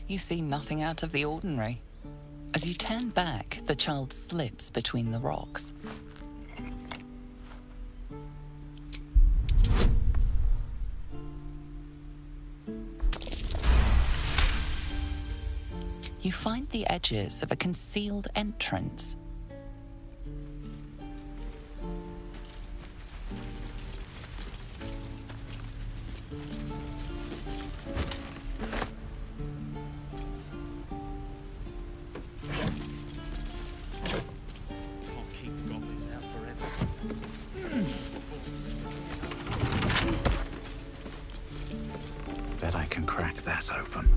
You see nothing out of the ordinary. As you turn back, the child slips between the rocks. You find the edges of a concealed entrance. Bet I can crack that open.